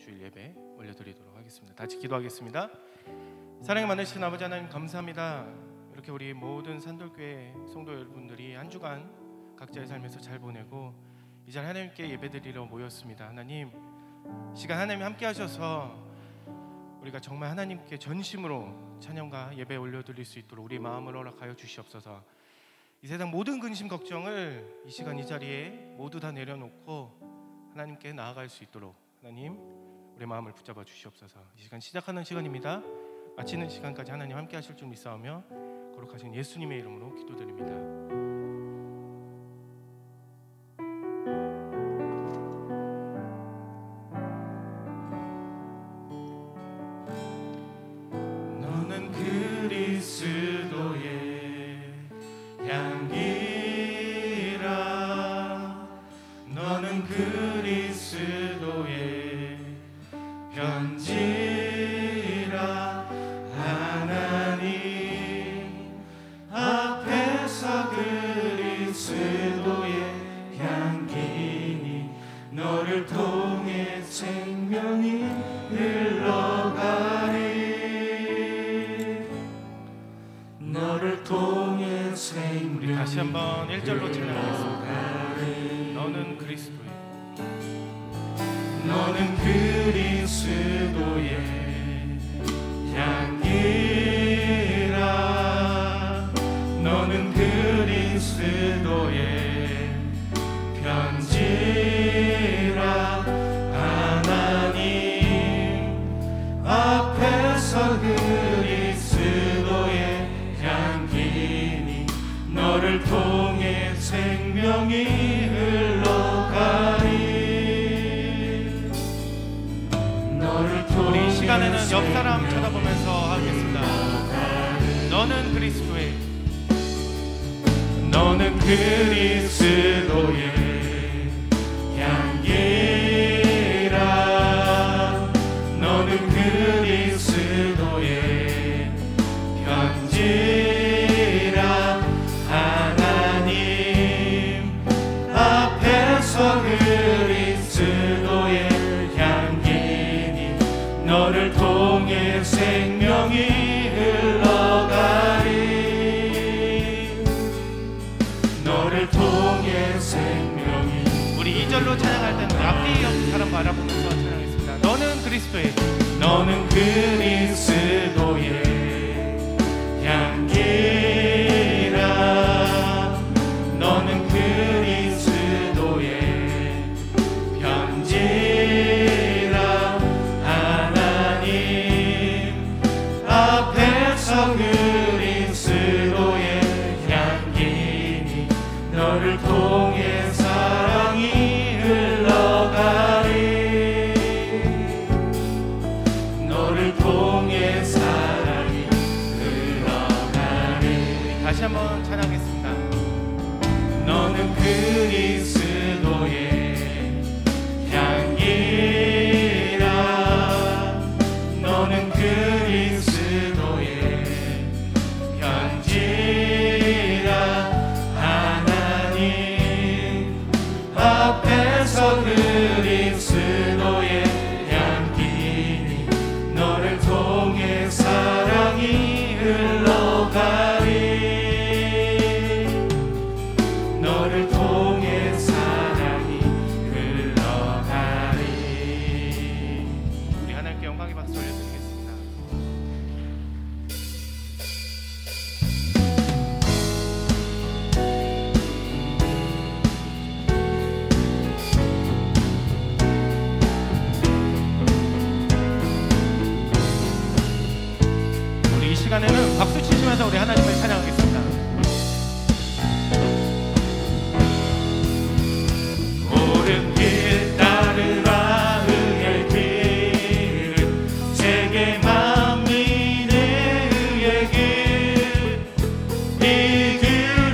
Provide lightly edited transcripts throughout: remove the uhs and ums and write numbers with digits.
주일 예배 올려드리도록 하겠습니다. 같이 기도하겠습니다. 사랑이 많으신 아버지 하나님, 감사합니다. 이렇게 우리 모든 산돌교회 성도 여러분들이 한 주간 각자의 삶에서 잘 보내고 이 자리에 하나님께 예배드리러 모였습니다. 하나님, 시간 하나님 함께 하셔서 우리가 정말 하나님께 전심으로 찬양과 예배 올려드릴 수 있도록 우리 마음을 허락하여 주시옵소서. 이 세상 모든 근심 걱정을 이 시간 이 자리에 모두 다 내려놓고 하나님께 나아갈 수 있도록 하나님 우리 마음을 붙잡아 주시옵소서. 이 시간 시작하는 시간입니다. 마치는 시간까지 하나님 함께 하실 줄 믿사오며 거룩하신 예수님의 이름으로 기도드립니다. 너는 그리스도의 향기라. 너는 그리스도의 편지라. 하나님 앞에서 그리스도의 향기니 너를 통해 생명이 흘러가리. 너를 통해 생명이. 우리 다시 한번 1절로 찬양하겠습니다. 너는 그리스도의, 너는 그리스도의 향기라. 너는 그리스도의 편지라. 하나님 앞에서 그리스도의 향기니 너를 통해 생명이 흘러가리. 우리 이 시간에는 옆 사람 쳐다보면서 하겠습니다. 너는 그리스도의, 너는 그리스도의 향기라. 너는 그리스도의 편지라. 하나님 앞에서 그리스도의 향기니 너를 통해 생명이 흘러가리. 너를 통해 생명이. 우리 2절로 찬양할 때는 앞뒤 옆 사람 바라보면서 찬양했습니다. 너는 그리스도의, 너는 그리스도의 향기라. 너는 그리스도의 편지라. 하나님 앞에서 그리스도의 향기니 너를 통해 사랑이 흘러가리. 너를 통해 사랑이 흘러가리. 다시 한번 찬양했습니다. 너는 그리스도의 향기라. 너는 그리스도의 편지라. 하나님 앞에서 그리스도의 향기니 너를 통해 사랑이 흘러가리. 너를 통해 사랑이 흘러가리. 우리 하나님께 영광의 박수 올려드리겠습니다. 우리 이 시간에는 박수 치시면서 우리 하나님을 찬양하겠습니다. 옳은 길 따르라. 의의 길은 세계 만민의 의의 길. 이 길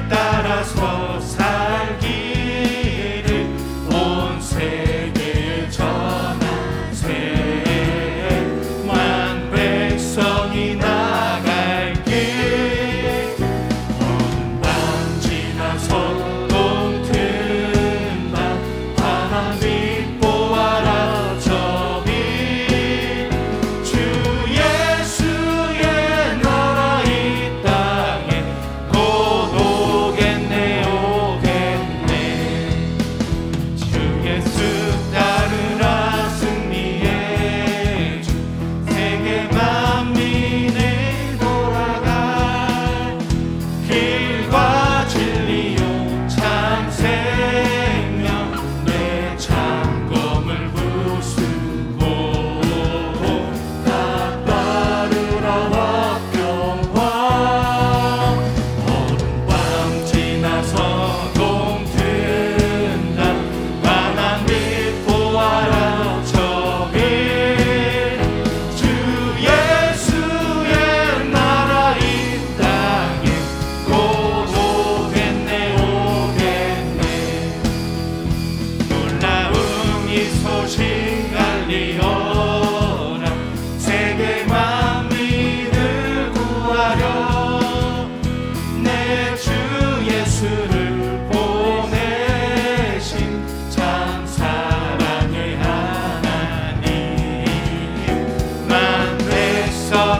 따라서 살기를 온 세계에 전하세. 만 백성이 나갈 길.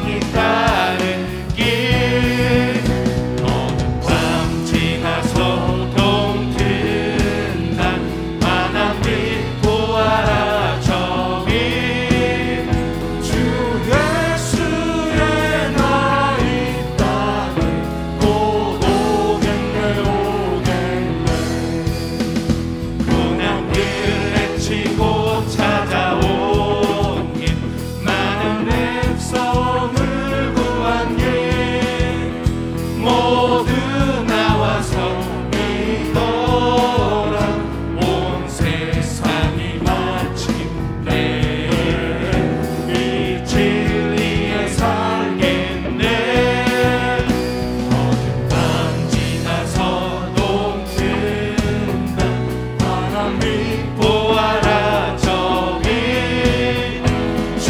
영원히 따른 길 어둠 밤 지나서 동튼다 환한 빛 보아라 저기 주 예수의 나라 있다니 곧 오겠네 오겠네 고난 길 헤치고 찾아온 길 많은 백성을 구한 길 모두 나와서 믿어라 온 세상이 마침내 이 진리에 살겠네 어둠 밤 지나서 동튼다 환한 빛 보아라 저기 주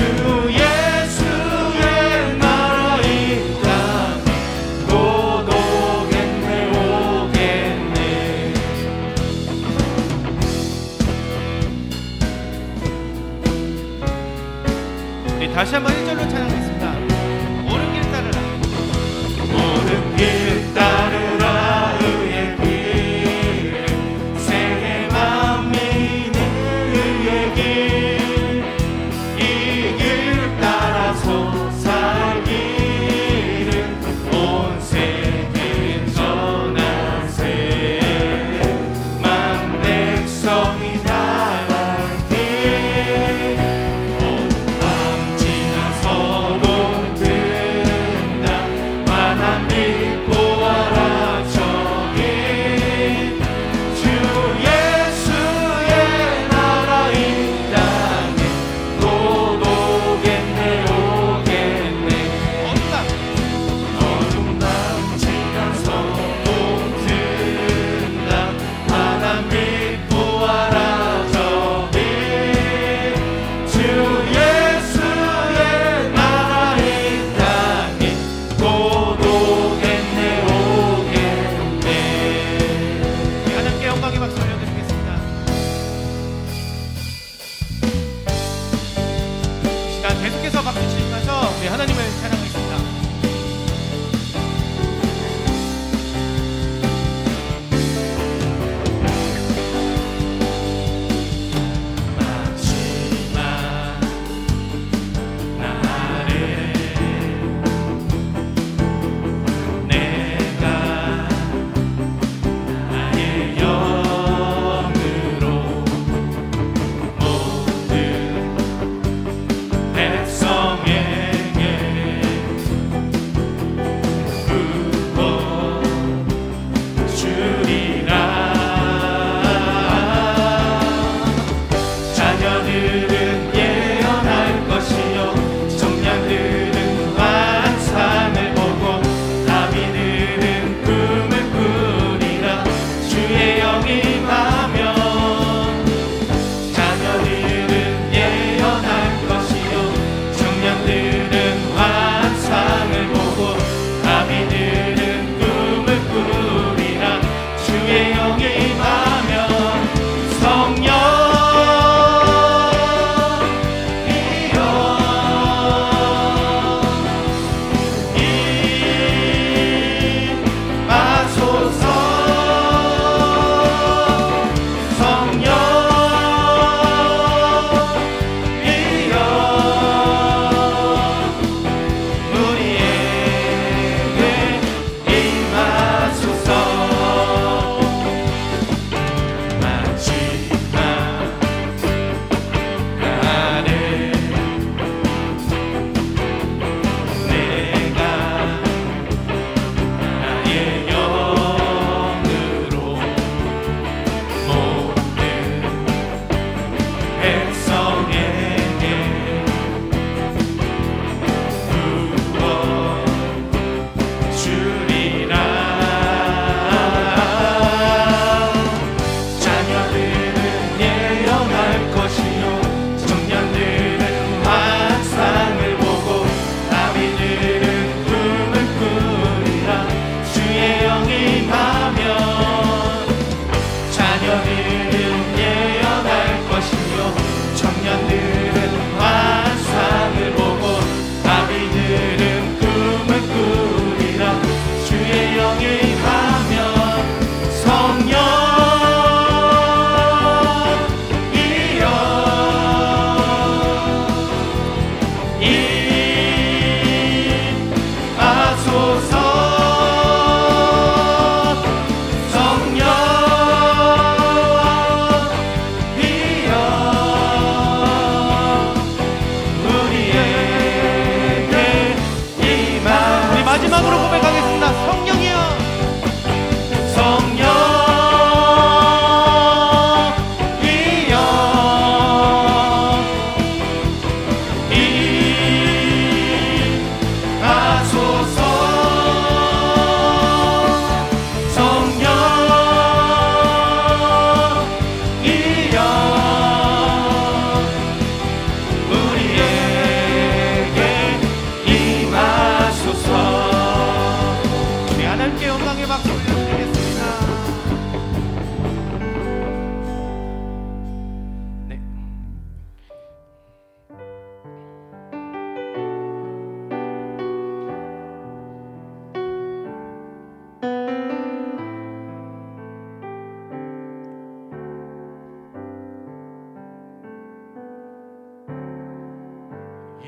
예수의 나라 있다니 곧 오겠네 오겠네 우리 다시 한번 1절로 찬양하겠습니다. 옳은 길 따르라 옳은 길 따르라 의의 길 세계 만민이 의의 길 이 길 따라서 살기를 온 세계에 전하세 만 백성이 나갈 길 어둠 밤 지나서 동튼다 환한 빛 보아라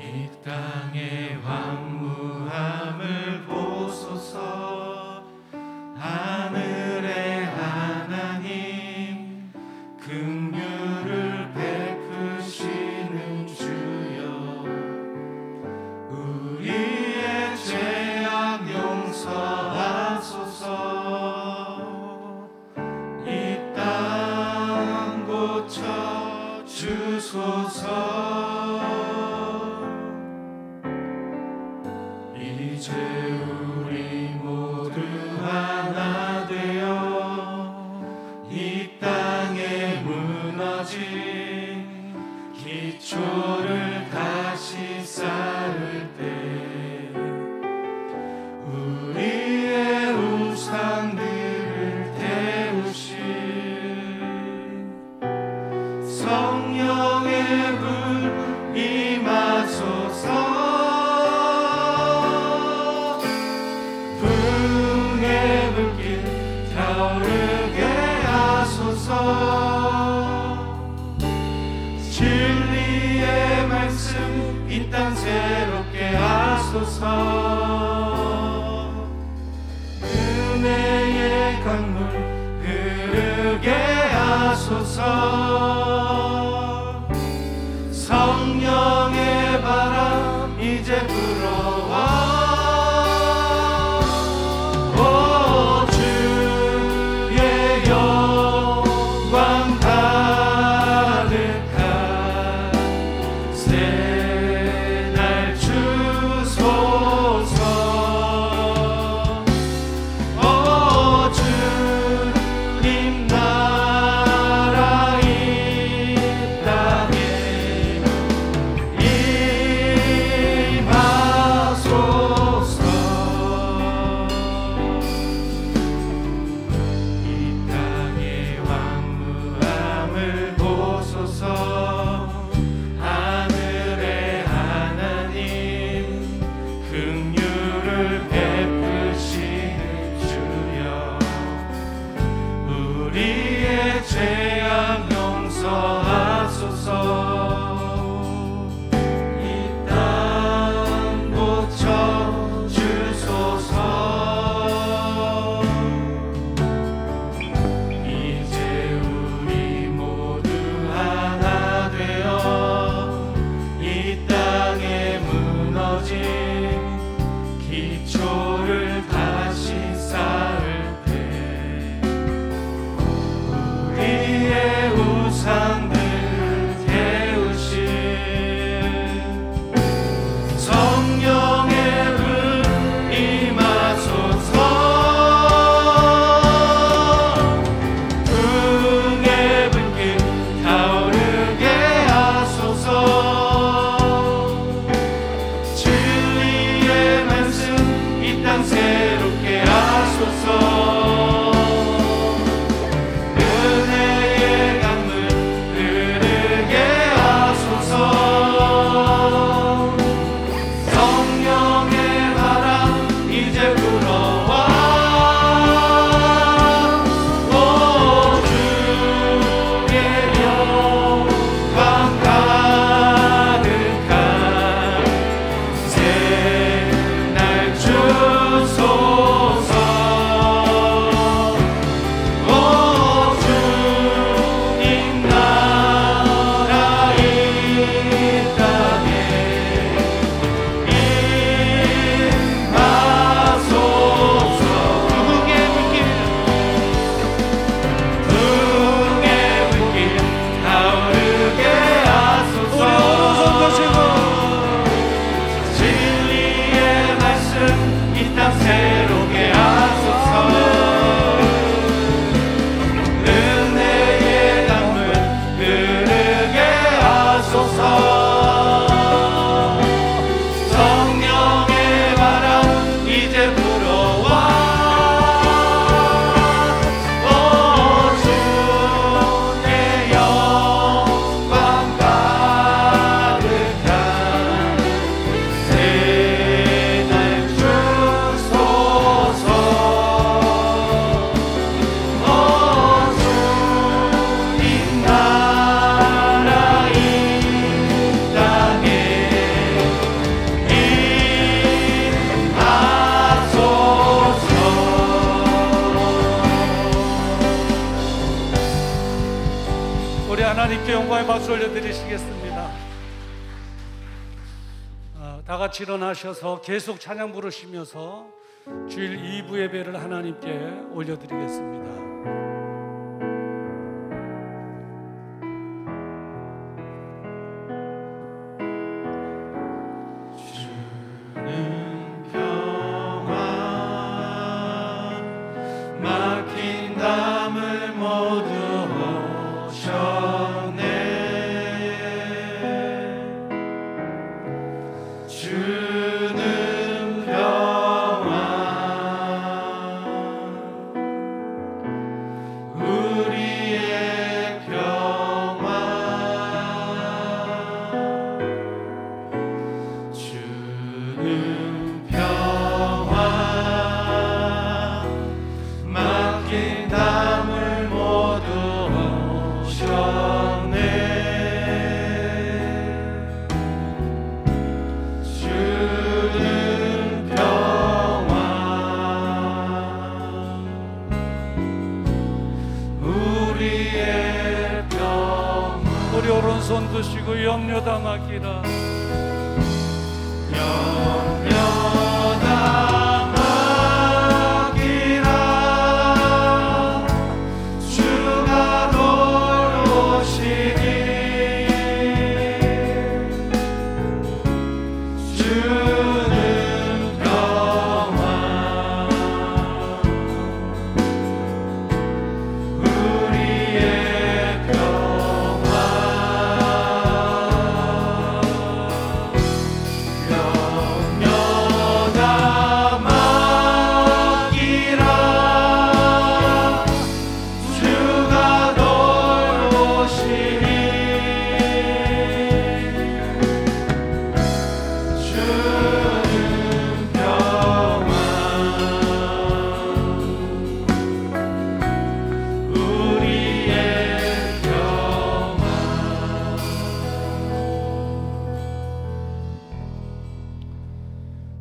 이 땅의 황무함을 보소서. 하늘의 하나님 긍휼을 베푸시는 주여, 우리의 죄악 용서하소서. 이 땅 고쳐 주소서. 이제 우리 모두 하나 되어 이 땅에 무너진 기초를 다시 쌓을 때 우리의 우상들을 태우신 성령의 불 임하소서. 타오르게 하소서. 진리의 말씀 이 땅 새롭게 하소서. 은혜의 강물 흐르게 하소서. 성령의 바람 이제 불어와. 하늘의 박수 올려드리시겠습니다. 다 같이 일어나셔서 계속 찬양 부르시면서 주일 2부 예배를 하나님께 올려드리겠습니다. 우리 오른손 드시고 염려 담았기라.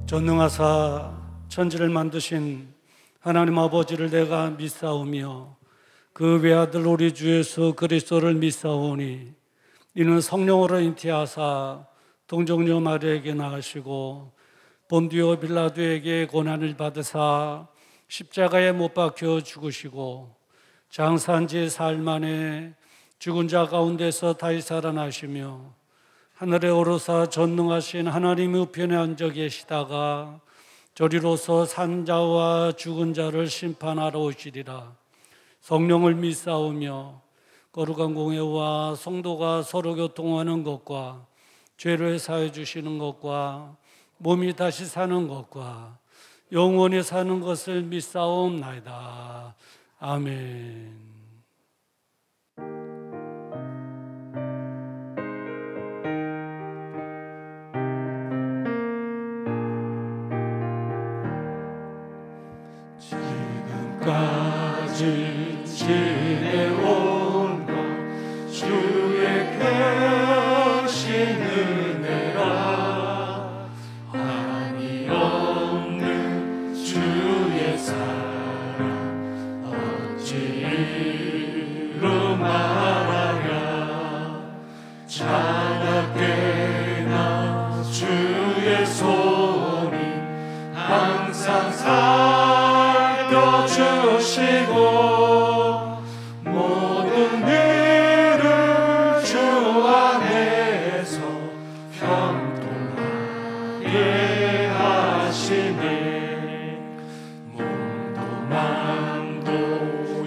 전능하사 천지를 만드신 하나님 아버지를 내가 믿사오며 그 외아들 우리 주 예수 그리스도를 믿사오니 이는 성령으로 잉태하사 동정녀 마리아에게 낳으시고 본디오 빌라도에게 고난을 받으사 십자가에 못 박혀 죽으시고 장사한 지 사흘 만에 죽은 자 가운데서 다시 살아나시며 하늘에 오르사 전능하신 하나님의 우편에 앉아 계시다가 저리로서 산 자와 죽은 자를 심판하러 오시리라. 성령을 믿사오며 거룩한 공회와 성도가 서로 교통하는 것과 죄를 사해 주시는 것과 몸이 다시 사는 것과 영원히 사는 것을 믿사옵나이다. 아멘. 지금까지 지내온 것 주의 크신 은혜라 한이 없는 주의 사랑 어찌 이루 말하랴 차갑게나 주의 손이 항상 주시고 모든 일을 주 안에서 평통하게 하시네. 몸도 마음도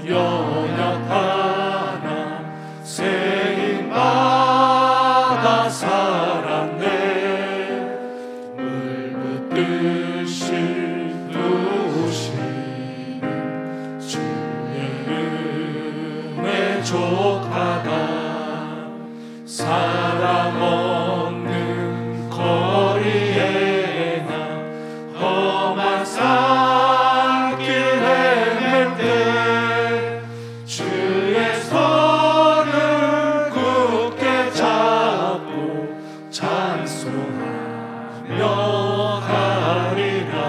연약하나 세임받아 살았네. 물 붓듯이 족하다 사람 없는 거리에나 험한 산길 헤맬 때 주의 손을 굳게 잡고 찬송하며 가리라.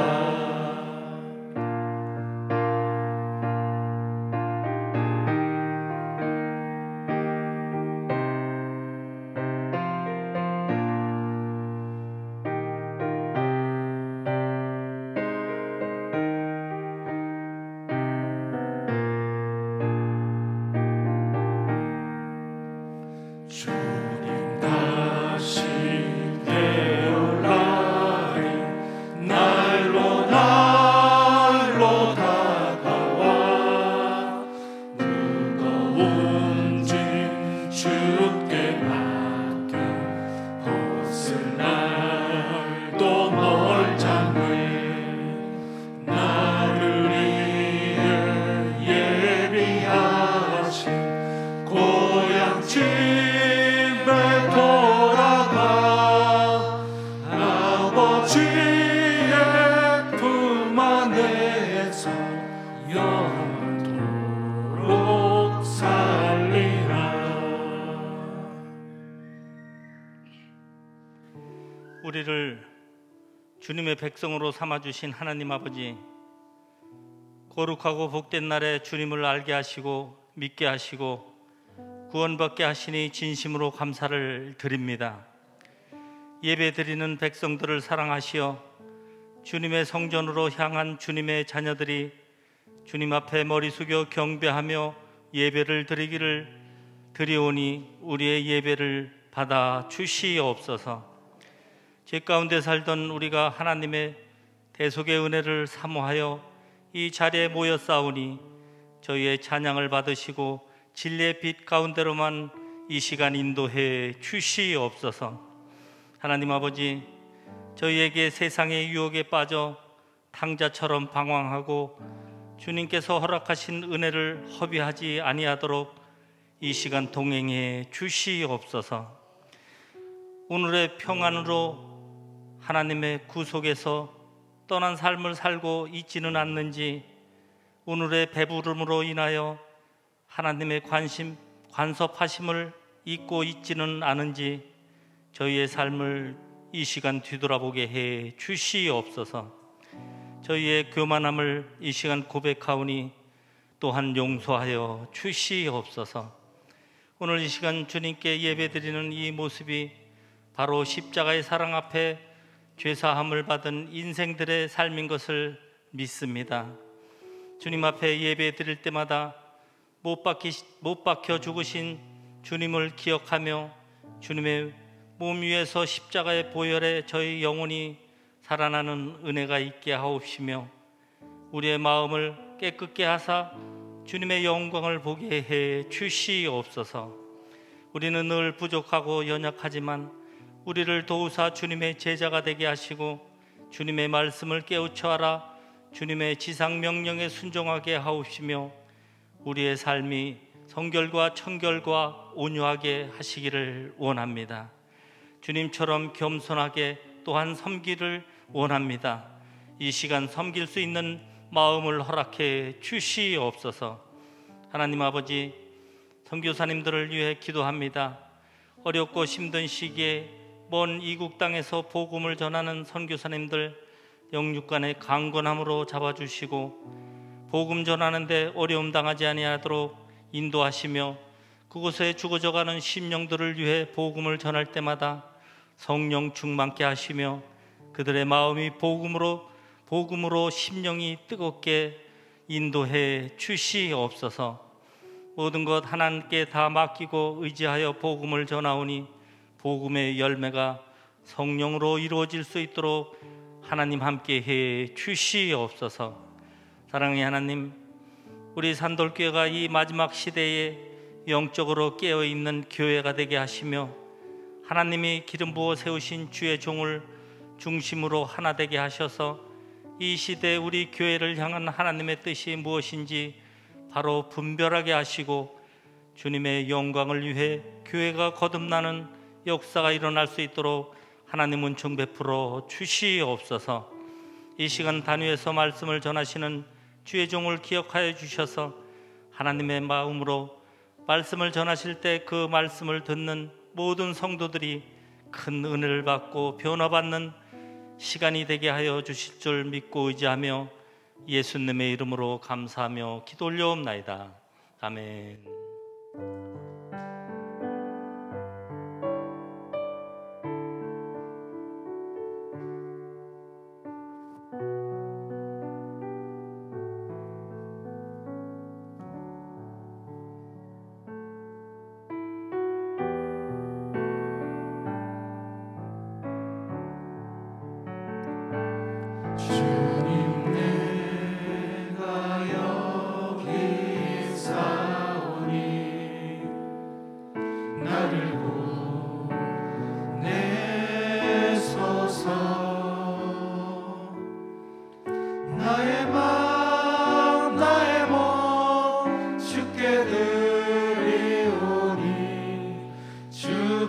우리를 주님의 백성으로 삼아주신 하나님 아버지, 거룩하고 복된 날에 주님을 알게 하시고 믿게 하시고 구원받게 하시니 진심으로 감사를 드립니다. 예배드리는 백성들을 사랑하시어 주님의 성전으로 향한 주님의 자녀들이 주님 앞에 머리 숙여 경배하며 예배를 드리오니 우리의 예배를 받아 주시옵소서. 죄 가운데 살던 우리가 하나님의 대속의 은혜를 사모하여 이 자리에 모여 싸우니 저희의 찬양을 받으시고 진리의 빛 가운데로만 이 시간 인도해 주시옵소서. 하나님 아버지, 저희에게 세상의 유혹에 빠져 탕자처럼 방황하고 주님께서 허락하신 은혜를 허비하지 아니하도록 이 시간 동행해 주시옵소서. 오늘의 평안으로 하나님의 구속에서 떠난 삶을 살고 있지는 않는지, 오늘의 배부름으로 인하여 하나님의 간섭하심을 잊고 있지는 않은지 저희의 삶을 이 시간 뒤돌아보게 해 주시옵소서. 저희의 교만함을 이 시간 고백하오니 또한 용서하여 주시옵소서. 오늘 이 시간 주님께 예배드리는 이 모습이 바로 십자가의 사랑 앞에 죄사함을 받은 인생들의 삶인 것을 믿습니다. 주님 앞에 예배 드릴 때마다 못 박혀 죽으신 주님을 기억하며 주님의 몸 위에서 십자가의 보혈에 저희 영혼이 살아나는 은혜가 있게 하옵시며 우리의 마음을 깨끗게 하사 주님의 영광을 보게 해 주시옵소서. 우리는 늘 부족하고 연약하지만 우리를 도우사 주님의 제자가 되게 하시고 주님의 말씀을 깨우쳐 알아 주님의 지상 명령에 순종하게 하옵시며 우리의 삶이 성결과 청결과 온유하게 하시기를 원합니다. 주님처럼 겸손하게 또한 섬기를 원합니다. 이 시간 섬길 수 있는 마음을 허락해 주시옵소서. 하나님 아버지, 선교사님들을 위해 기도합니다. 어렵고 힘든 시기에 먼 이국 땅에서 복음을 전하는 선교사님들 영육간의 강건함으로 잡아주시고 복음 전하는데 어려움 당하지 아니하도록 인도하시며 그곳에 죽어져가는 심령들을 위해 복음을 전할 때마다 성령 충만케 하시며 그들의 마음이 복음으로 심령이 뜨겁게 인도해 주시옵소서. 모든 것 하나님께 다 맡기고 의지하여 복음을 전하오니 복음의 열매가 성령으로 이루어질 수 있도록 하나님 함께 해 주시옵소서. 사랑의 하나님, 우리 산돌교회가 이 마지막 시대에 영적으로 깨어있는 교회가 되게 하시며 하나님이 기름 부어 세우신 주의 종을 중심으로 하나 되게 하셔서 이 시대에 우리 교회를 향한 하나님의 뜻이 무엇인지 바로 분별하게 하시고 주님의 영광을 위해 교회가 거듭나는 역사가 일어날 수 있도록 하나님 은총 베풀어 주시옵소서. 이 시간 단위에서 말씀을 전하시는 주의 종을 기억하여 주셔서 하나님의 마음으로 말씀을 전하실 때 그 말씀을 듣는 모든 성도들이 큰 은혜를 받고 변화받는 시간이 되게 하여 주실 줄 믿고 의지하며 예수님의 이름으로 감사하며 기도 올려옵나이다. 아멘.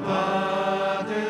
받으옵소서.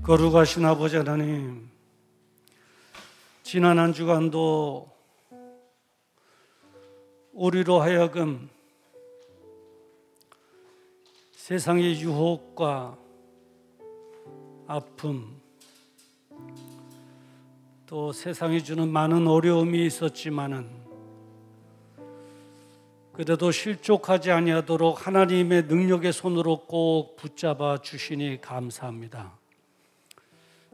거룩하신 아버지 하나님, 지난 한 주간도 우리로 하여금 세상의 유혹과 아픔, 또 세상이 주는 많은 어려움이 있었지만은 그래도 실족하지 아니하도록 하나님의 능력의 손으로 꼭 붙잡아 주시니 감사합니다.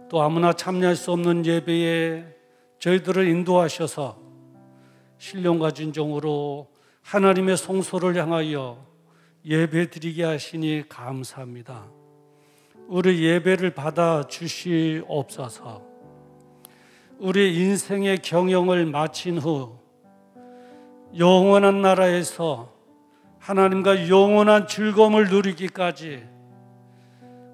또 아무나 참여할 수 없는 예배에 저희들을 인도하셔서 신령과 진정으로 하나님의 성소를 향하여 예배 드리게 하시니 감사합니다. 우리 예배를 받아 주시옵소서. 우리 인생의 경영을 마친 후 영원한 나라에서 하나님과 영원한 즐거움을 누리기까지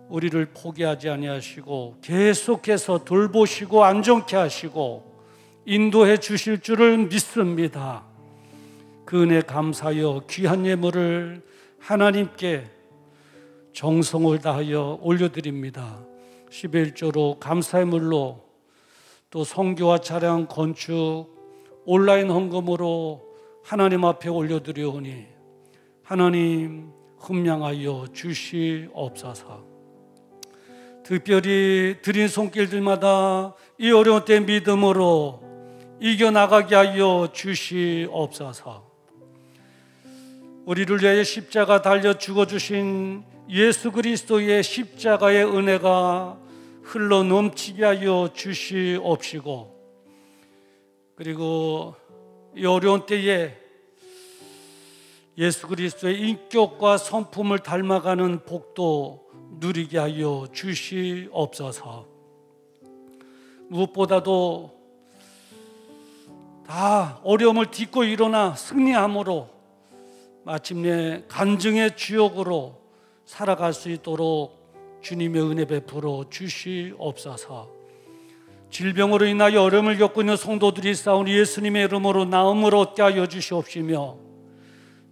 우리를 포기하지 아니하시고 계속해서 돌보시고 안정케 하시고 인도해 주실 줄을 믿습니다. 그 은혜 감사하여 귀한 예물을 하나님께 정성을 다하여 올려드립니다. 11조로 감사의 물로 또 선교와 차량 건축 온라인 헌금으로 하나님 앞에 올려드리오니 하나님 흠량하여 주시옵소서. 특별히 드린 손길들마다 이 어려운 때 믿음으로 이겨나가게 하여 주시옵소서. 우리를 위하여 십자가 달려 죽어주신 예수 그리스도의 십자가의 은혜가 흘러 넘치게 하여 주시옵시고, 그리고 이 어려운 때에 예수 그리스도의 인격과 성품을 닮아가는 복도 누리게 하여 주시옵소서. 무엇보다도 다 어려움을 딛고 일어나 승리함으로 마침내 간증의 주역으로 살아갈 수 있도록 주님의 은혜 베풀어 주시옵소서. 질병으로 인하여 어려움을 겪고 있는 성도들이 싸우니 예수님의 이름으로 나음을 얻게 하여 주시옵시며,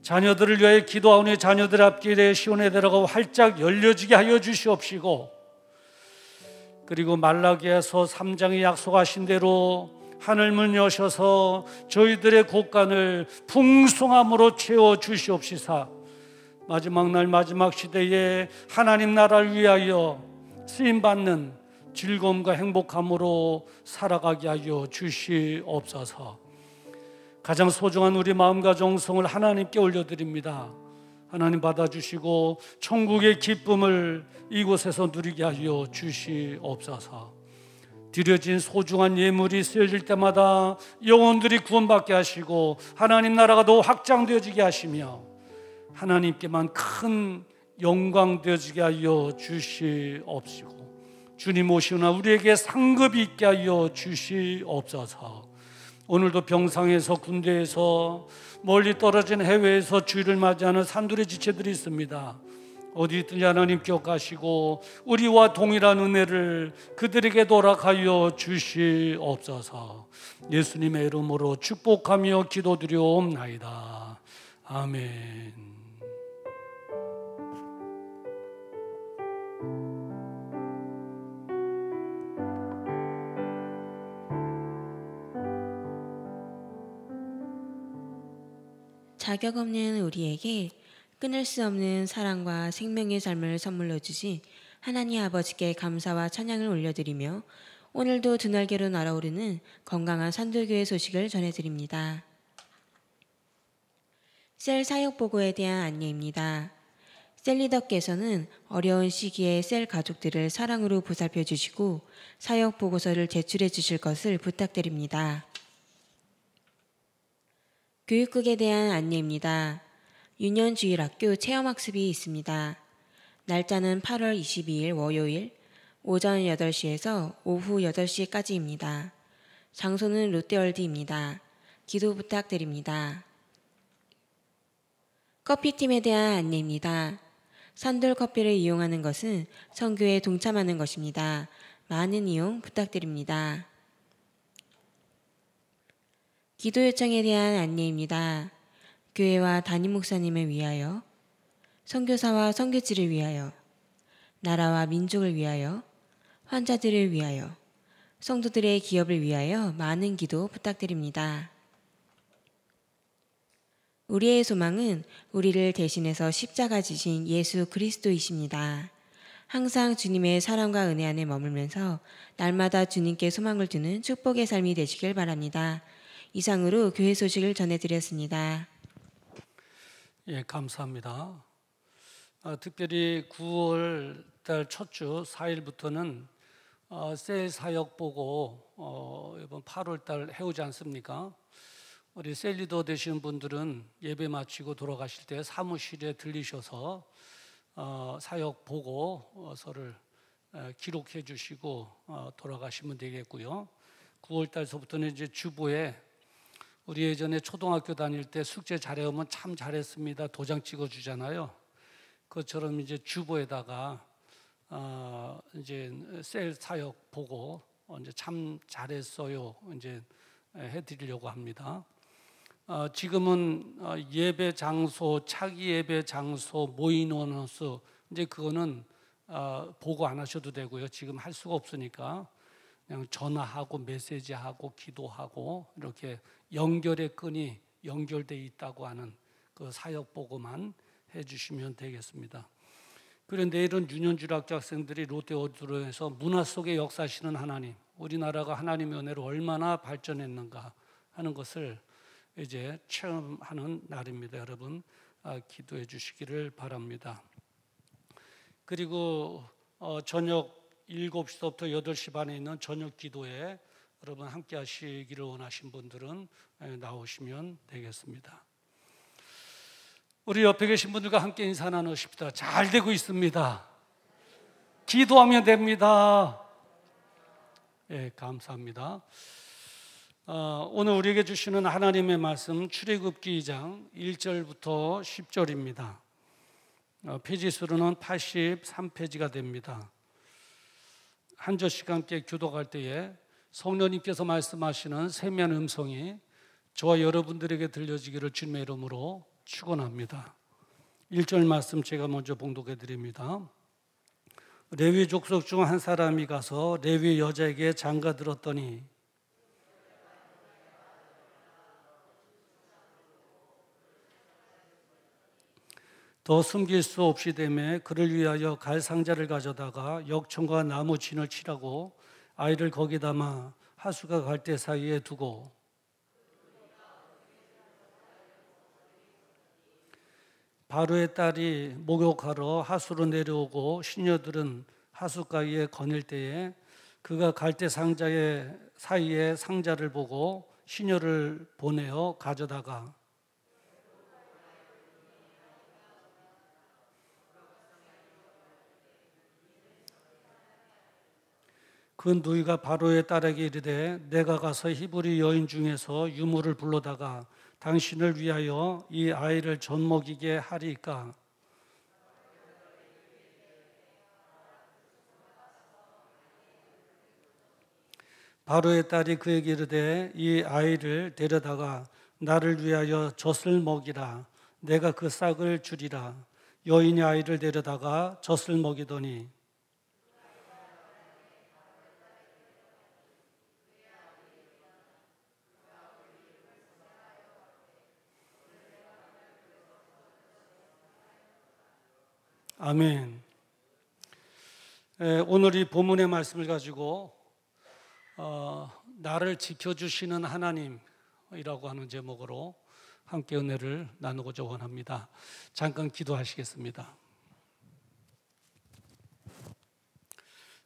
자녀들을 위하여 기도하오니 자녀들 앞길에 시온에 들어가고 활짝 열려지게 하여 주시옵시고, 그리고 말라기에서 3장에 약속하신 대로 하늘문 여셔서 저희들의 곳간을 풍성함으로 채워 주시옵시사, 마지막 날 마지막 시대에 하나님 나라를 위하여 쓰임받는 즐거움과 행복함으로 살아가게 하여 주시옵소서. 가장 소중한 우리 마음과 정성을 하나님께 올려드립니다. 하나님 받아주시고 천국의 기쁨을 이곳에서 누리게 하여 주시옵소서. 드려진 소중한 예물이 쓰여질 때마다 영혼들이 구원받게 하시고 하나님 나라가 더 확장되어지게 하시며 하나님께만 큰 영광 되어지게 하여 주시옵시고, 주님 오시나 우리에게 상급이 있게 하여 주시옵소서. 오늘도 병상에서, 군대에서, 멀리 떨어진 해외에서 주일을 맞이하는 산들의 지체들이 있습니다. 어디 있든지 하나님 기억하시고 우리와 동일한 은혜를 그들에게 돌아가여 주시옵소서. 예수님의 이름으로 축복하며 기도드리옵나이다. 아멘. 자격 없는 우리에게 끊을 수 없는 사랑과 생명의 삶을 선물로 주신 하나님 아버지께 감사와 찬양을 올려드리며, 오늘도 드날개로 날아오르는 건강한 산돌교회 소식을 전해드립니다. 셀 사역 보고에 대한 안내입니다. 셀 리더께서는 어려운 시기에 셀 가족들을 사랑으로 보살펴 주시고 사역 보고서를 제출해 주실 것을 부탁드립니다. 교육국에 대한 안내입니다. 유년주일학교 체험학습이 있습니다. 날짜는 8월 22일 월요일 오전 8시에서 오후 8시까지입니다. 장소는 롯데월드입니다. 기도 부탁드립니다. 커피팀에 대한 안내입니다. 산돌 커피를 이용하는 것은 선교에 동참하는 것입니다. 많은 이용 부탁드립니다. 기도 요청에 대한 안내입니다. 교회와 담임 목사님을 위하여, 선교사와 선교지를 위하여, 나라와 민족을 위하여, 환자들을 위하여, 성도들의 기업을 위하여 많은 기도 부탁드립니다. 우리의 소망은 우리를 대신해서 십자가 지신 예수 그리스도이십니다. 항상 주님의 사랑과 은혜 안에 머물면서 날마다 주님께 소망을 두는 축복의 삶이 되시길 바랍니다. 이상으로 교회 소식을 전해드렸습니다. 예, 감사합니다. 특별히 9월 달 첫 주 4일부터는 셀 사역 보고 이번 8월 달 해오지 않습니까? 우리 셀 리더 되시는 분들은 예배 마치고 돌아가실 때 사무실에 들리셔서 사역 보고서를 기록해 주시고 돌아가시면 되겠고요. 9월 달서부터는 이제 주보에 우리 예전에 초등학교 다닐 때 숙제 잘해오면 참 잘했습니다 도장 찍어 주잖아요. 그것처럼 이제 주보에다가 이제 셀 사역 보고 이제 참 잘했어요 이제 해드리려고 합니다. 지금은 예배 장소, 차기 예배 장소, 모인 인원 수 이제 그거는 보고 안 하셔도 되고요. 지금 할 수가 없으니까 그냥 전화하고 메시지하고 기도하고 이렇게 연결의 끈이 연결돼 있다고 하는 그 사역 보고만 해주시면 되겠습니다. 그리고 내일은 윤현주 학생들이 롯데월드에서 문화 속에 역사하시는 하나님, 우리나라가 하나님의 은혜로 얼마나 발전했는가 하는 것을 이제 체험하는 날입니다. 여러분 기도해 주시기를 바랍니다. 그리고 저녁 7시부터 8시 반에 있는 저녁 기도에 여러분 함께 하시기를 원하신 분들은 나오시면 되겠습니다. 우리 옆에 계신 분들과 함께 인사 나누십시다. 잘 되고 있습니다. 기도하면 됩니다. 예, 감사합니다. 오늘 우리에게 주시는 하나님의 말씀 출애굽기 2장 1절부터 10절입니다. 페이지 수로는 83페이지가 됩니다. 한 절씩 함께 교독할 때에 성령님께서 말씀하시는 세미한 음성이 저와 여러분들에게 들려지기를 주님의 이름으로 축원합니다. 1절 말씀 제가 먼저 봉독해 드립니다. 레위 족속 중 한 사람이 가서 레위 여자에게 장가 들었더니 더 숨길 수 없이 되매 그를 위하여 갈 상자를 가져다가 역청과 나무 진을 치라고 아이를 거기 담아 하수가 갈대 사이에 두고 바로의 딸이 목욕하러 하수로 내려오고 시녀들은 하수가에 거닐 때에 그가 갈대 상자의 사이에 상자를 보고 시녀를 보내어 가져다가 그 누이가 바로의 딸에게 이르되 내가 가서 히브리 여인 중에서 유모를 불러다가 당신을 위하여 이 아이를 젖먹이게 하리까? 바로의 딸이 그에게 이르되 이 아이를 데려다가 나를 위하여 젖을 먹이라. 내가 그 싹을 주리라. 여인이 아이를 데려다가 젖을 먹이더니 아멘. 오늘 이 본문의 말씀을 가지고 나를 지켜주시는 하나님이라고 하는 제목으로 함께 은혜를 나누고자 원합니다. 잠깐 기도하시겠습니다.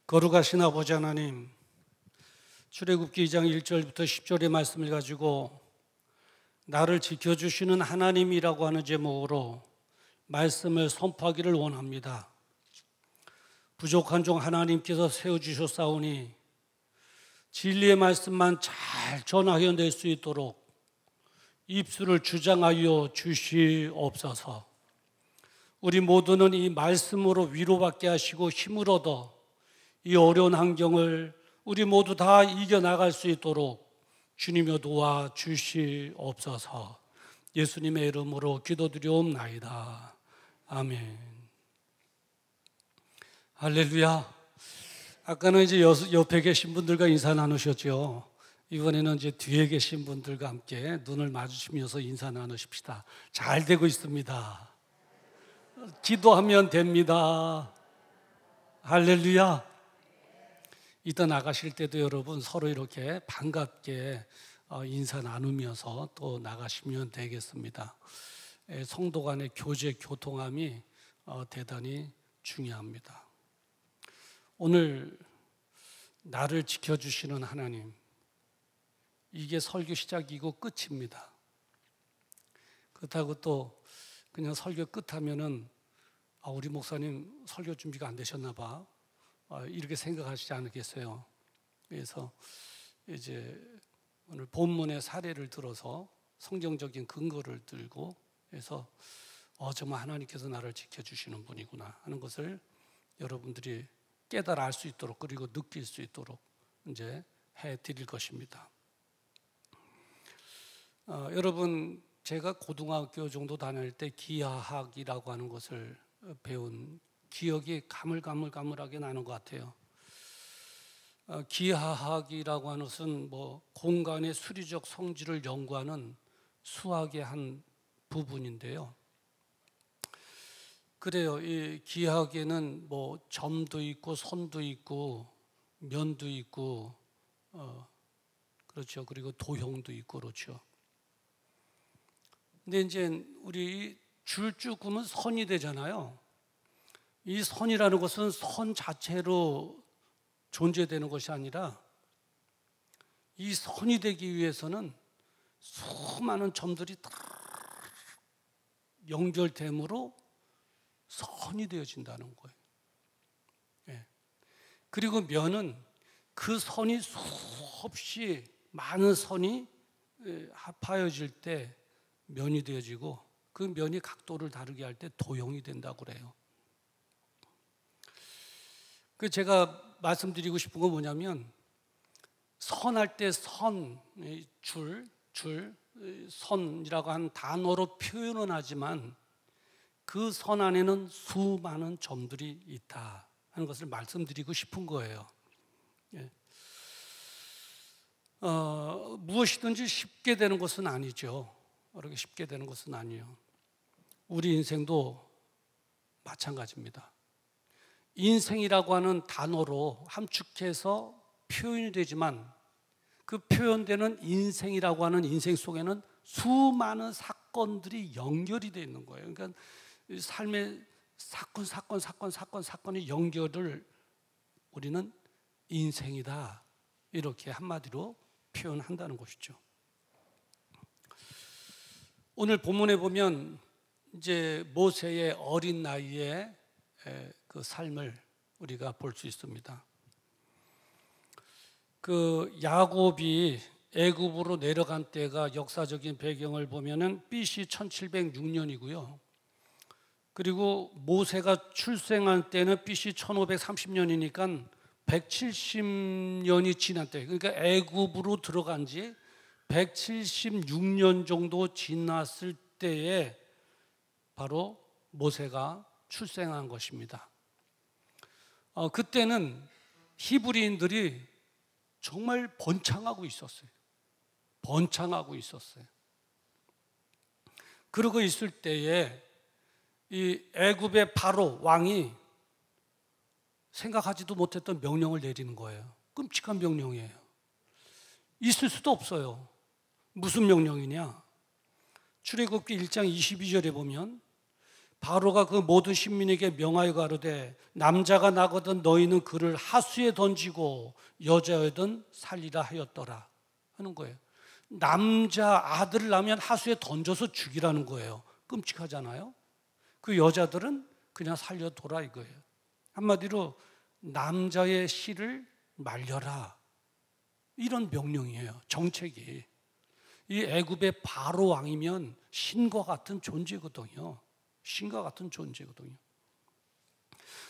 거룩하신 아버지 하나님, 출애굽기 2장 1절부터 10절의 말씀을 가지고 나를 지켜주시는 하나님이라고 하는 제목으로 말씀을 선포하기를 원합니다. 부족한 종 하나님께서 세워주셨사오니 진리의 말씀만 잘 전하여 낼 수 있도록 입술을 주장하여 주시옵소서. 우리 모두는 이 말씀으로 위로받게 하시고 힘을 얻어 이 어려운 환경을 우리 모두 다 이겨나갈 수 있도록 주님여 도와 주시옵소서. 예수님의 이름으로 기도드리옵나이다. 아멘. 할렐루야. 아까는 이제 옆에 계신 분들과 인사 나누셨죠. 이번에는 이제 뒤에 계신 분들과 함께 눈을 마주치면서 인사 나누십시다. 잘 되고 있습니다. 기도하면 됩니다. 할렐루야. 이따 나가실 때도 여러분 서로 이렇게 반갑게 인사 나누면서 또 나가시면 되겠습니다. 성도 간의 교제, 교통함이 대단히 중요합니다. 오늘 나를 지켜주시는 하나님, 이게 설교 시작이고 끝입니다. 그렇다고 또 그냥 설교 끝하면은 우리 목사님 설교 준비가 안 되셨나 봐, 이렇게 생각하시지 않겠어요? 그래서 이제 오늘 본문의 사례를 들어서 성경적인 근거를 들고 해서 정말 하나님께서 나를 지켜주시는 분이구나 하는 것을 여러분들이 깨달아 알 수 있도록, 그리고 느낄 수 있도록 이제 해드릴 것입니다. 여러분, 제가 고등학교 정도 다닐 때 기하학이라고 하는 것을 배운 기억이 가물가물하게 나는 것 같아요. 기하학이라고 하는 것은 공간의 수리적 성질을 연구하는 수학의 한 부분인데요. 그래요. 이 기하학에는 점도 있고 선도 있고 면도 있고 그렇죠. 그리고 도형도 있고 그렇죠. 근데 이제 우리 줄쭉 그으면 선이 되잖아요. 이 선이라는 것은 선 자체로 존재되는 것이 아니라 이 선이 되기 위해서는 수많은 점들이 다 연결됨으로 선이 되어진다는 거예요. 예. 그리고 면은 그 선이 수없이 많은 선이 합하여질 때 면이 되어지고, 그 면이 각도를 다르게 할 때 도형이 된다고 그래요. 그 제가 말씀드리고 싶은 건 뭐냐면, 선할 때 선, 선이라고 한 단어로 표현은 하지만 그 선 안에는 수많은 점들이 있다 하는 것을 말씀드리고 싶은 거예요. 예. 무엇이든지 쉽게 되는 것은 아니죠. 그렇게 쉽게 되는 것은 아니에요. 우리 인생도 마찬가지입니다. 인생이라고 하는 단어로 함축해서 표현이 되지만 그 표현되는 인생이라고 하는 인생 속에는 수많은 사건들이 연결이 되어 있는 거예요. 그러니까 삶의 사건의 연결을 우리는 인생이다, 이렇게 한마디로 표현한다는 것이죠. 오늘 본문에 보면 이제 모세의 어린 나이에 그 삶을 우리가 볼 수 있습니다. 그 야곱이 애굽으로 내려간 때가 역사적인 배경을 보면은 BC 1706년이고요. 그리고 모세가 출생한 때는 BC 1530년이니까 170년이 지난 때, 그러니까 애굽으로 들어간 지 176년 정도 지났을 때에 바로 모세가 출생한 것입니다. 그때는 히브리인들이 정말 번창하고 있었어요. 그러고 있을 때에 이 애굽의 바로 왕이 생각하지도 못했던 명령을 내리는 거예요. 끔찍한 명령이에요. 있을 수도 없어요. 무슨 명령이냐? 출애굽기 1장 22절에 보면 바로가 그 모든 신민에게 명하여 가로되 남자가 나거든 너희는 그를 하수에 던지고 여자여든 살리라 하였더라 하는 거예요. 남자 아들을 낳으면 하수에 던져서 죽이라는 거예요. 끔찍하잖아요. 그 여자들은 그냥 살려둬라 이거예요. 한마디로 남자의 씨를 말려라, 이런 명령이에요. 정책이. 이 애굽의 바로 왕이면 신과 같은 존재거든요.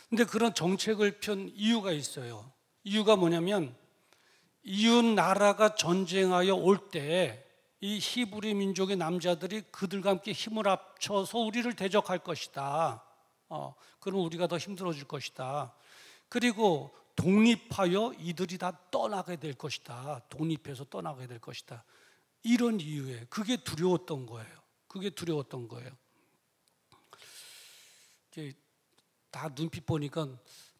근데 그런 정책을 편 이유가 있어요. 이유가 뭐냐면 이웃 나라가 전쟁하여 올 때 이 히브리 민족의 남자들이 그들과 함께 힘을 합쳐서 우리를 대적할 것이다. 그럼 우리가 더 힘들어질 것이다. 그리고 독립하여 이들이 다 떠나게 될 것이다. 독립해서 떠나게 될 것이다. 이런 이유에 그게 두려웠던 거예요. 그게 두려웠던 거예요. 다 눈빛 보니까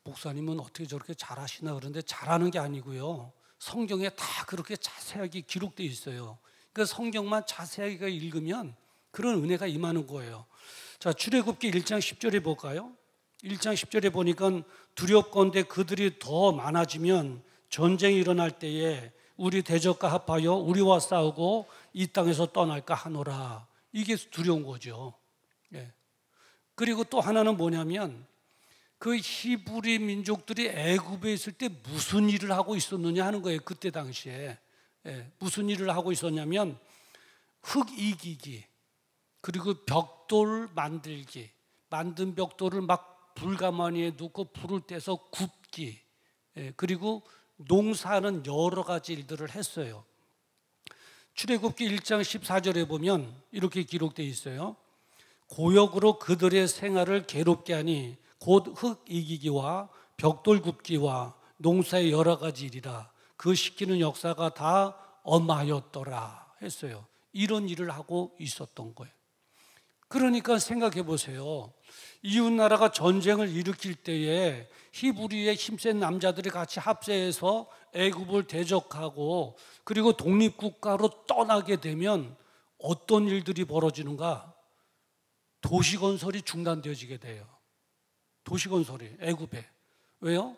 목사님은 어떻게 저렇게 잘하시나 그런데 잘하는 게 아니고요. 성경에 다 그렇게 자세하게 기록되어 있어요. 그러니까 성경만 자세하게 읽으면 그런 은혜가 임하는 거예요. 자, 출애굽기 1장 10절에 볼까요? 1장 10절에 보니까 두렵건대 그들이 더 많아지면 전쟁이 일어날 때에 우리 대적과 합하여 우리와 싸우고 이 땅에서 떠날까 하노라. 이게 두려운 거죠. 예. 그리고 또 하나는 뭐냐면 그 히브리 민족들이 애굽에 있을 때 무슨 일을 하고 있었느냐 하는 거예요. 그때 당시에. 예. 무슨 일을 하고 있었냐면 흙 이기기, 그리고 벽돌 만들기, 만든 벽돌을 막 불가마니에 넣고 불을 떼서 굽기, 예. 그리고 농사하는 여러 가지 일들을 했어요. 출애굽기 1장 14절에 보면 이렇게 기록되어 있어요. 고역으로 그들의 생활을 괴롭게 하니 곧 흙 이기기와 벽돌 굽기와 농사의 여러 가지 일이라. 그 시키는 역사가 다 엄하였더라 했어요. 이런 일을 하고 있었던 거예요. 그러니까 생각해 보세요. 이웃 나라가 전쟁을 일으킬 때에 히브리의 힘센 남자들이 같이 합세해서 애굽을 대적하고 그리고 독립국가로 떠나게 되면 어떤 일들이 벌어지는가? 도시 건설이 중단되어지게 돼요. 도시 건설이 애굽에. 왜요?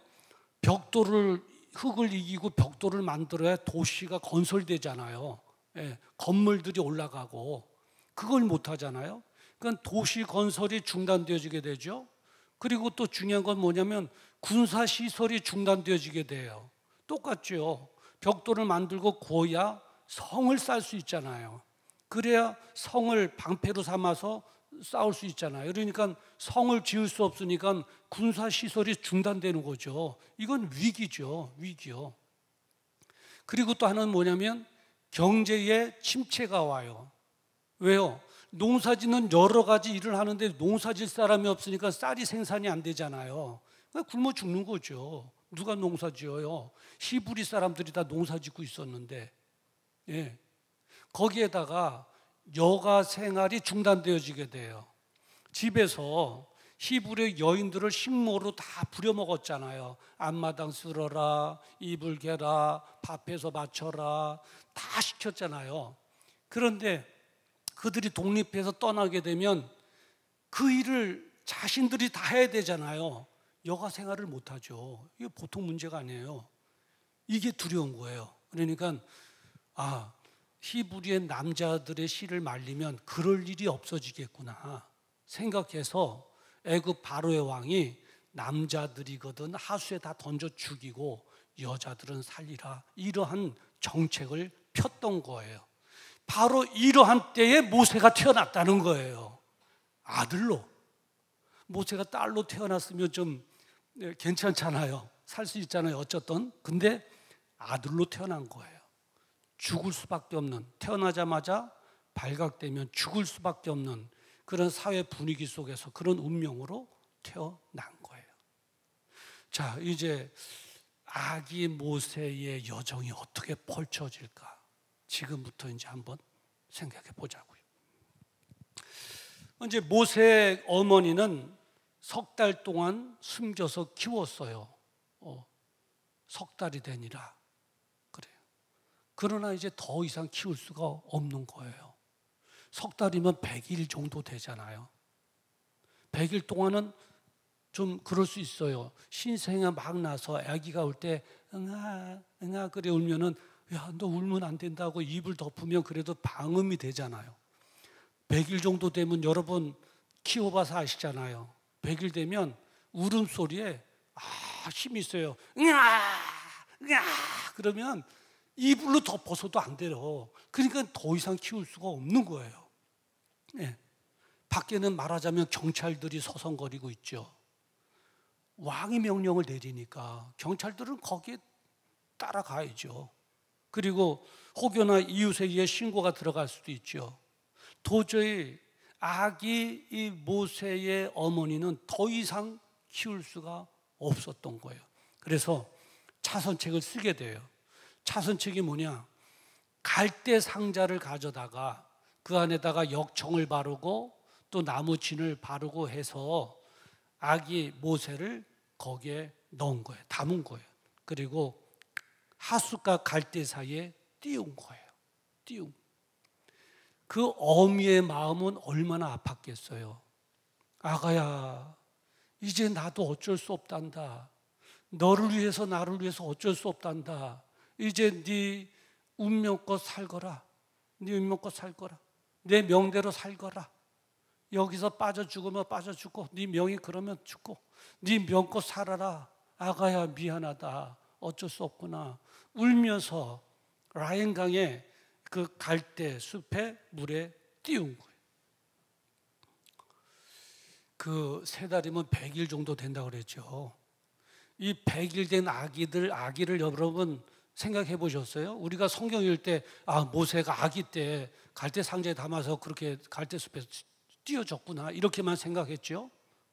흙을 이기고 벽돌을 만들어야 도시가 건설되잖아요. 예, 건물들이 올라가고 그걸 못 하잖아요. 그러니까 도시 건설이 중단되어지게 되죠. 그리고 또 중요한 건 뭐냐면 군사 시설이 중단되어지게 돼요. 똑같죠. 벽돌을 만들고 구워야 성을 쌓을 수 있잖아요. 그래야 성을 방패로 삼아서 싸울 수 있잖아요. 그러니까 성을 지을 수 없으니까 군사 시설이 중단되는 거죠. 이건 위기죠. 위기요. 그리고 또 하나는 뭐냐면 경제에 침체가 와요. 왜요? 농사짓는 여러 가지 일을 하는데 농사질 사람이 없으니까 쌀이 생산이 안 되잖아요. 그러니까 굶어 죽는 거죠. 누가 농사 지어요? 히브리 사람들이 다 농사 짓고 있었는데, 예. 거기에다가 여가 생활이 중단되어지게 돼요. 집에서 히브리 여인들을 식모로 다 부려먹었잖아요. 앞마당 쓸어라, 이불 개라, 밥해서 맞춰라, 다 시켰잖아요. 그런데 그들이 독립해서 떠나게 되면 그 일을 자신들이 다 해야 되잖아요. 여가 생활을 못하죠. 이게 보통 문제가 아니에요. 이게 두려운 거예요. 그러니까 히브리의 남자들의 씨를 말리면 그럴 일이 없어지겠구나 생각해서 애굽 바로의 왕이 남자들이거든 하수에 다 던져 죽이고 여자들은 살리라, 이러한 정책을 폈던 거예요. 바로 이러한 때에 모세가 태어났다는 거예요. 아들로. 모세가 딸로 태어났으면 좀 괜찮잖아요. 살 수 있잖아요. 어쨌든. 근데 아들로 태어난 거예요. 죽을 수밖에 없는, 태어나자마자 발각되면 죽을 수밖에 없는 그런 사회 분위기 속에서 그런 운명으로 태어난 거예요. 자, 이제 아기 모세의 여정이 어떻게 펼쳐질까? 지금부터 이제 한번 생각해 보자고요. 이제 모세의 어머니는 석 달 동안 숨겨서 키웠어요. 석 달이 되니라. 그래요. 그러나 이제 더 이상 키울 수가 없는 거예요. 석 달이면 100일 정도 되잖아요. 100일 동안은 좀 그럴 수 있어요. 신생아 막 나서 아기가 올 때 응아 응아 그래 울면은 야, 너 울면 안 된다고 입을 덮으면 그래도 방음이 되잖아요. 100일 정도 되면 여러분 키워봐서 아시잖아요. 100일 되면 울음소리에 힘이 있어요. 응아 응아 그러면 이불로 덮어서도 안 돼요. 그러니까 더 이상 키울 수가 없는 거예요. 네. 밖에는 말하자면 경찰들이 서성거리고 있죠. 왕이 명령을 내리니까 경찰들은 거기에 따라가야죠. 그리고 혹여나 이웃에 의해 신고가 들어갈 수도 있죠. 도저히 아기 이 모세의 어머니는 더 이상 키울 수가 없었던 거예요. 그래서 차선책을 쓰게 돼요. 차선책이 뭐냐? 갈대 상자를 가져다가 그 안에다가 역청을 바르고 또 나무 진을 바르고 해서 아기 모세를 거기에 넣은 거예요. 담은 거예요. 그리고 하숫과 갈대 사이에 띄운 거예요. 띄운. 그 어미의 마음은 얼마나 아팠겠어요. 아가야, 이제 나도 어쩔 수 없단다. 너를 위해서 나를 위해서 어쩔 수 없단다. 이제 네 운명껏 살거라. 네 운명껏 살거라. 내 명대로 살거라. 여기서 빠져 죽으면 빠져 죽고 네 명이 그러면 죽고 네 명껏 살아라. 아가야 미안하다. 어쩔 수 없구나. 울면서 라인강의 그 갈대 숲에 물에 띄운 거예요. 그 세 달이면 100일 정도 된다고 그랬죠. 이 100일 된 아기를 여러분 생각해 보셨어요? 우리가 성경 읽을 때 모세가 아기 때 갈대 상자에 담아서 그렇게 갈대 숲에 띄워졌구나 이렇게만 생각했죠.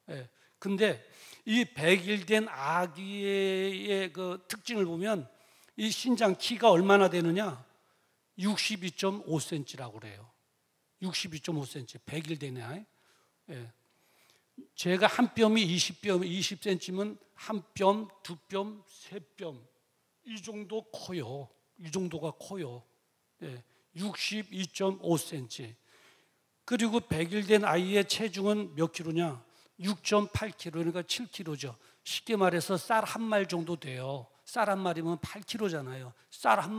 예. 근데 이 100일 된 아기의 그 특징을 보면 이 신장 키가 얼마나 되느냐? 62.5cm라고 그래요. 62.5cm. 100일 되네. 예. 제가 한 뼘이 20cm면 한 뼘, 두 뼘, 세 뼘 이 정도 커요. 이 정도가 커요. 예. 62.5cm. 그리고 100일 된 아이의 체중은 몇 킬로냐? 6.8kg, 그러니까 7kg죠. 쉽게 말해서 쌀 한 말 정도 돼요. 쌀 한 마리면 8kg잖아요. 쌀 한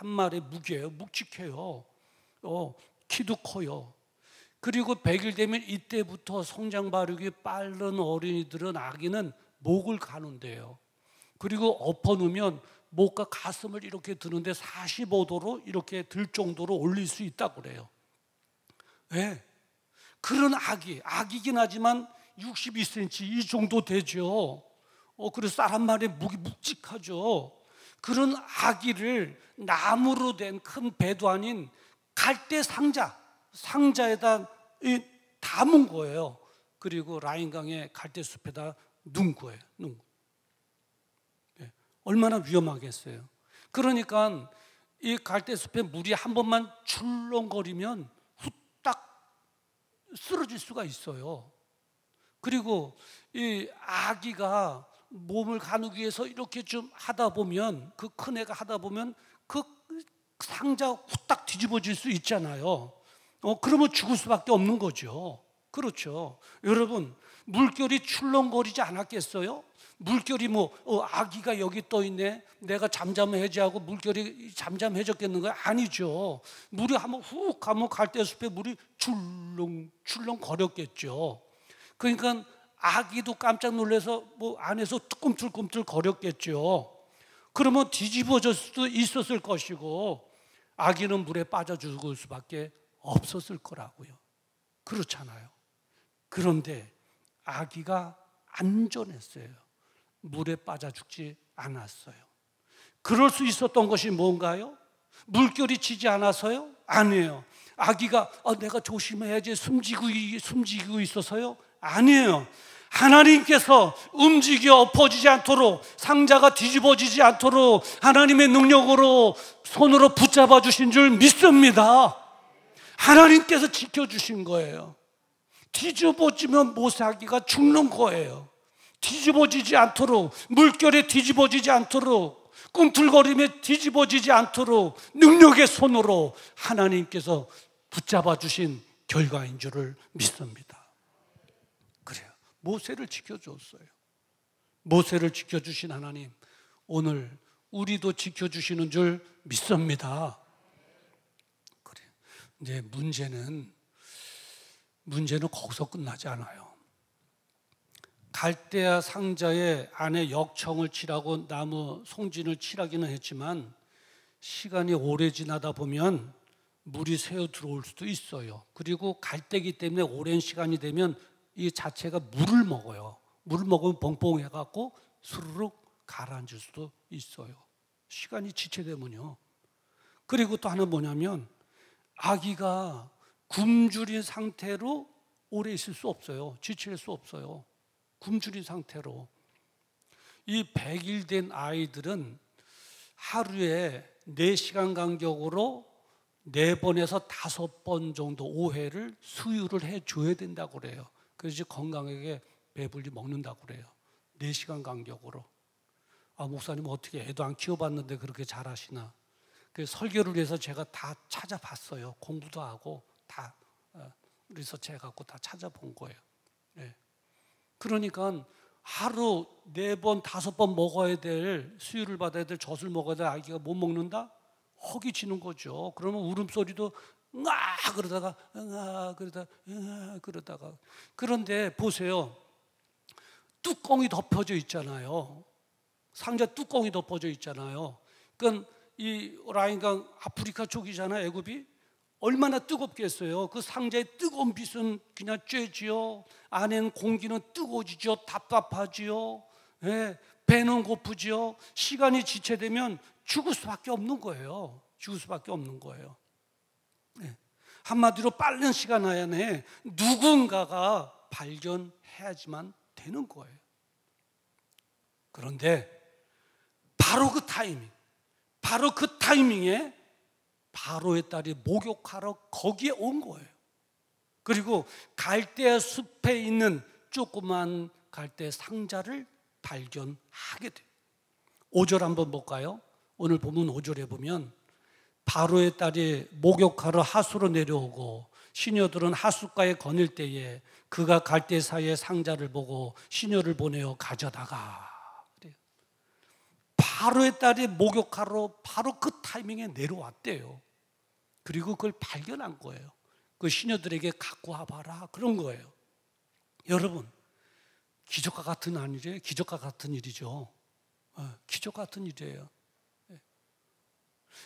마리 무게예요. 묵직해요. 키도 커요. 그리고 100일 되면 이때부터 성장 발육이 빠른 어린이들은 아기는 목을 가는데요. 그리고 엎어놓으면 목과 가슴을 이렇게 드는데 45도로 이렇게 들 정도로 올릴 수 있다고 그래요. 왜? 그런 아기긴 하지만 62cm 이 정도 되죠. 그래서 쌀 한 마리에 목이 묵직하죠. 그런 아기를 나무로 된 큰 배도 아닌 갈대 상자에다 담은 거예요. 그리고 라인강의 갈대 숲에다 넣은 거예요. 네. 얼마나 위험하겠어요. 그러니까 이 갈대 숲에 물이 한 번만 출렁거리면 후딱 쓰러질 수가 있어요. 그리고 이 아기가 몸을 가누기 위해서 이렇게 좀 하다 보면 그 큰 애가 하다 보면 그 상자 후딱 뒤집어질 수 있잖아요. 그러면 죽을 수밖에 없는 거죠. 그렇죠. 여러분, 물결이 출렁거리지 않았겠어요? 물결이 아기가 여기 떠 있네. 내가 잠잠해지하고 물결이 잠잠해졌겠는가? 아니죠. 물이 한번 훅 가면 갈대숲에 물이 출렁출렁 거렸겠죠. 그러니까 아기도 깜짝 놀라서 안에서 꿈틀꿈틀 거렸겠죠. 그러면 뒤집어질 수도 있었을 것이고 아기는 물에 빠져 죽을 수밖에 없었을 거라고요. 그렇잖아요. 그런데 아기가 안전했어요. 물에 빠져 죽지 않았어요. 그럴 수 있었던 것이 뭔가요? 물결이 치지 않아서요? 아니에요. 아기가 내가 조심해야지 숨지고 있어서요? 아니에요. 하나님께서 움직여 엎어지지 않도록 상자가 뒤집어지지 않도록 하나님의 능력으로 손으로 붙잡아 주신 줄 믿습니다. 하나님께서 지켜주신 거예요. 뒤집어지면 모세아기가 죽는 거예요. 뒤집어지지 않도록, 물결에 뒤집어지지 않도록, 꿈틀거림에 뒤집어지지 않도록 능력의 손으로 하나님께서 붙잡아 주신 결과인 줄을 믿습니다. 그래요. 모세를 지켜줬어요. 모세를 지켜주신 하나님, 오늘 우리도 지켜주시는 줄 믿습니다. 그래요. 이제 문제는 거기서 끝나지 않아요. 갈대아 상자에 안에 역청을 칠하고 나무 송진을 칠하기는 했지만 시간이 오래 지나다 보면 물이 새어 들어올 수도 있어요. 그리고 갈대기 때문에 오랜 시간이 되면 이 자체가 물을 먹어요. 물을 먹으면 뻥뻥해갖고 수르륵 가라앉을 수도 있어요. 시간이 지체되면요. 그리고 또 하나 뭐냐면 아기가 굶주린 상태로 오래 있을 수 없어요. 지칠 수 없어요. 굶주린 상태로. 이 100일 된 아이들은 하루에 4시간 간격으로 4번에서 5번 정도 5회를 수유를 해줘야 된다고 그래요. 그래서 건강하게 배불리 먹는다고 그래요. 4시간 간격으로. 목사님 어떻게 애도 안 키워봤는데 그렇게 잘하시나. 그 설교를 위해서 제가 다 찾아봤어요. 공부도 하고 다 리서치 해갖고 다 찾아본 거예요. 네. 그러니까 하루 4번, 5번 먹어야 될, 수유를 받아야 될, 젖을 먹어야 될 아기가 못 먹는다? 허기지는 거죠. 그러면 울음소리도 응아 그러다가 응아 그러다가 응아 그러다가. 그런데 보세요. 뚜껑이 덮여져 있잖아요. 상자 뚜껑이 덮어져 있잖아요. 그러니까 이 라인강 아프리카 쪽이잖아요. 애굽이. 얼마나 뜨겁겠어요. 그 상자의 뜨거운 빛은 그냥 쬐지요. 안에는 공기는 뜨거워지죠. 답답하지요. 예, 배는 고프지요. 시간이 지체되면 죽을 수밖에 없는 거예요. 죽을 수밖에 없는 거예요. 예. 한마디로 빠른 시간 안에 누군가가 발견해야지만 되는 거예요. 그런데 바로 그 타이밍에 바로의 딸이 목욕하러 거기에 온 거예요. 그리고 갈대 숲에 있는 조그만 갈대 상자를 발견하게 돼요. 5절 한번 볼까요? 오늘 보면 5절에 보면 바로의 딸이 목욕하러 하수로 내려오고 시녀들은 하숫가에 거닐 때에 그가 갈대 사이의 상자를 보고 시녀를 보내어 가져다가. 바로의 딸이 목욕하러 바로 그 타이밍에 내려왔대요. 그리고 그걸 발견한 거예요. 그 시녀들에게 갖고 와봐라 그런 거예요. 여러분, 기적과 같은 아니래요? 기적과 같은 일이죠. 기적 같은 일이에요.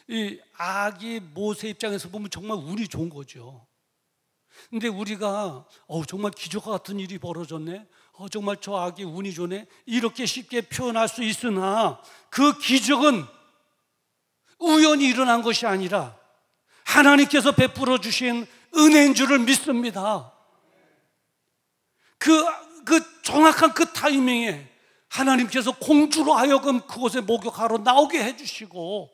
이 아기 모세 입장에서 보면 정말 운이 좋은 거죠. 근데 우리가 정말 기적과 같은 일이 벌어졌네, 정말 저 아기 운이 좋네, 이렇게 쉽게 표현할 수 있으나 그 기적은 우연히 일어난 것이 아니라 하나님께서 베풀어 주신 은혜인 줄을 믿습니다. 그 정확한 그 타이밍에 하나님께서 공주로 하여금 그곳에 목욕하러 나오게 해주시고,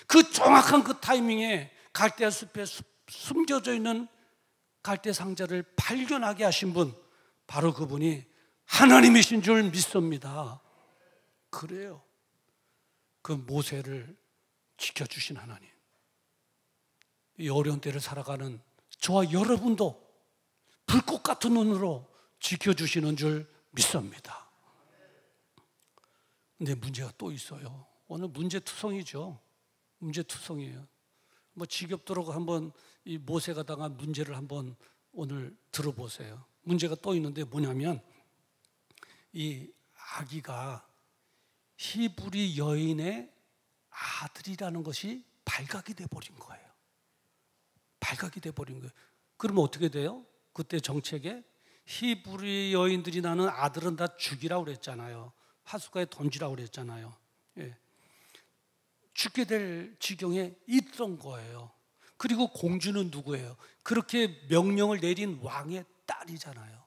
그 정확한 그 타이밍에 갈대 숲에 숨겨져 있는 갈대 상자를 발견하게 하신 분, 바로 그분이 하나님이신 줄 믿습니다. 그래요. 그 모세를 지켜주신 하나님, 이 어려운 때를 살아가는 저와 여러분도 불꽃 같은 눈으로 지켜주시는 줄 믿습니다. 근데 문제가 또 있어요. 오늘 문제투성이죠. 문제투성이에요. 지겹도록 한번 이 모세가 당한 문제를 한번 오늘 들어보세요. 문제가 또 있는데 뭐냐면, 이 아기가 히브리 여인의 아들이라는 것이 발각이 돼버린 거예요. 발각이 돼버린 거예요. 그러면 어떻게 돼요? 그때 정책에 히브리 여인들이 낳는 아들은 다 죽이라고 그랬잖아요. 하숫가에 던지라고 그랬잖아요. 예. 죽게 될 지경에 있던 거예요. 그리고 공주는 누구예요? 그렇게 명령을 내린 왕의 딸이잖아요.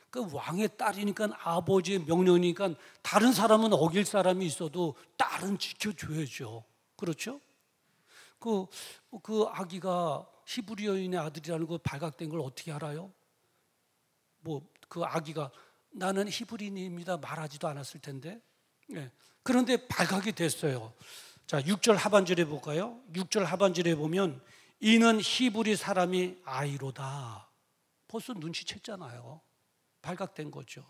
그 왕의 딸이니까, 아버지의 명령이니까 다른 사람은 어길 사람이 있어도 딸은 지켜줘야죠. 그렇죠? 그 아기가 히브리 여인의 아들이라는 거 발각된 걸 어떻게 알아요? 그 아기가 나는 히브리인입니다 말하지도 않았을 텐데. 네. 그런데 발각이 됐어요. 자, 6절 하반절에 볼까요? 6절 하반절에 보면 이는 히브리 사람이 아이로다. 벌써 눈치챘잖아요. 발각된 거죠.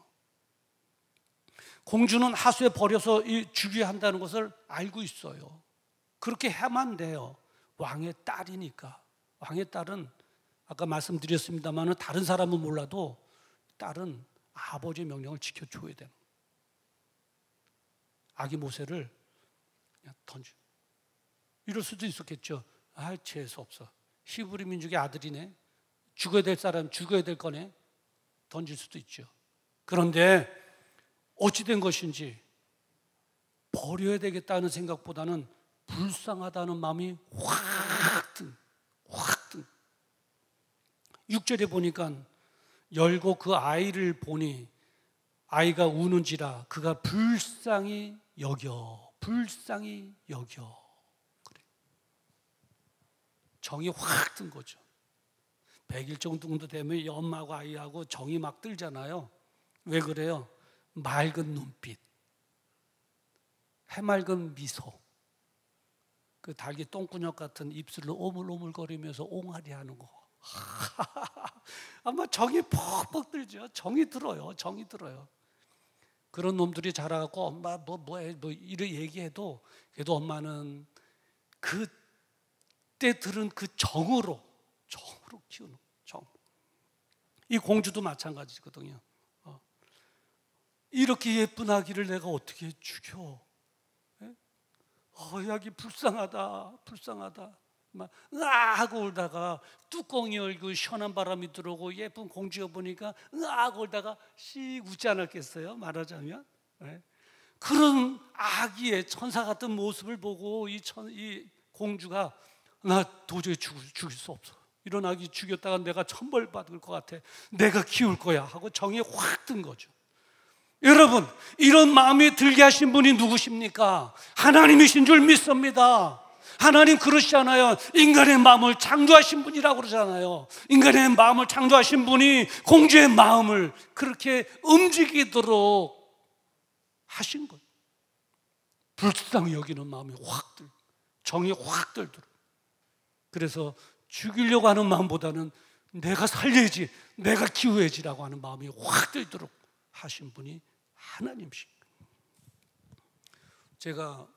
공주는 하수에 버려서 죽여야 한다는 것을 알고 있어요. 그렇게 해야만 돼요. 왕의 딸이니까. 왕의 딸은 아까 말씀드렸습니다만 다른 사람은 몰라도 딸은 아버지의 명령을 지켜줘야 돼요. 아기 모세를 그냥 던져. 이럴 수도 있었겠죠. 재수 없어. 히브리 민족의 아들이네. 죽어야 될 사람, 죽어야 될 거네. 던질 수도 있죠. 그런데 어찌 된 것인지 버려야 되겠다는 생각보다는 불쌍하다는 마음이 확 든. 6절에 보니까 열고 그 아이를 보니 아이가 우는지라 그가 불쌍히 여겨. 그래. 정이 확 든 거죠. 100일 정도 되면 이 엄마하고 아이하고 정이 막 들잖아요. 왜 그래요? 맑은 눈빛, 해맑은 미소, 그 닭이 똥구녕 같은 입술로 오물오물거리면서 옹알이 하는 거. 아마 정이 퍽퍽 들죠. 정이 들어요. 그런 놈들이 자라갖고 엄마 뭐해 이래 얘기해도 그래도 엄마는 그때 들은 그 정으로 키우는 정. 이 공주도 마찬가지거든요. 이렇게 예쁜 아기를 내가 어떻게 죽여? 아기 불쌍하다. 막 하고 울다가 뚜껑이 열고 시원한 바람이 들어오고 예쁜 공주여 보니까 하고 울다가 씩 웃지 않았겠어요? 말하자면 그런 아기의 천사 같은 모습을 보고 이 공주가 나 도저히 죽일 수 없어. 이런 아기 죽였다가 내가 천벌 받을 것 같아. 내가 키울 거야 하고 정이 확 든 거죠. 여러분, 이런 마음이 들게 하신 분이 누구십니까? 하나님이신 줄 믿습니다. 하나님 그러시잖아요. 인간의 마음을 창조하신 분이라고 그러잖아요. 인간의 마음을 창조하신 분이 공주의 마음을 그렇게 움직이도록 하신 거예요. 불쌍히 여기는 마음이 확 들고 정이 확 들도록. 그래서 죽이려고 하는 마음보다는 내가 살려야지, 내가 키워야지라고 하는 마음이 확 들도록 하신 분이 하나님이십니다. 제가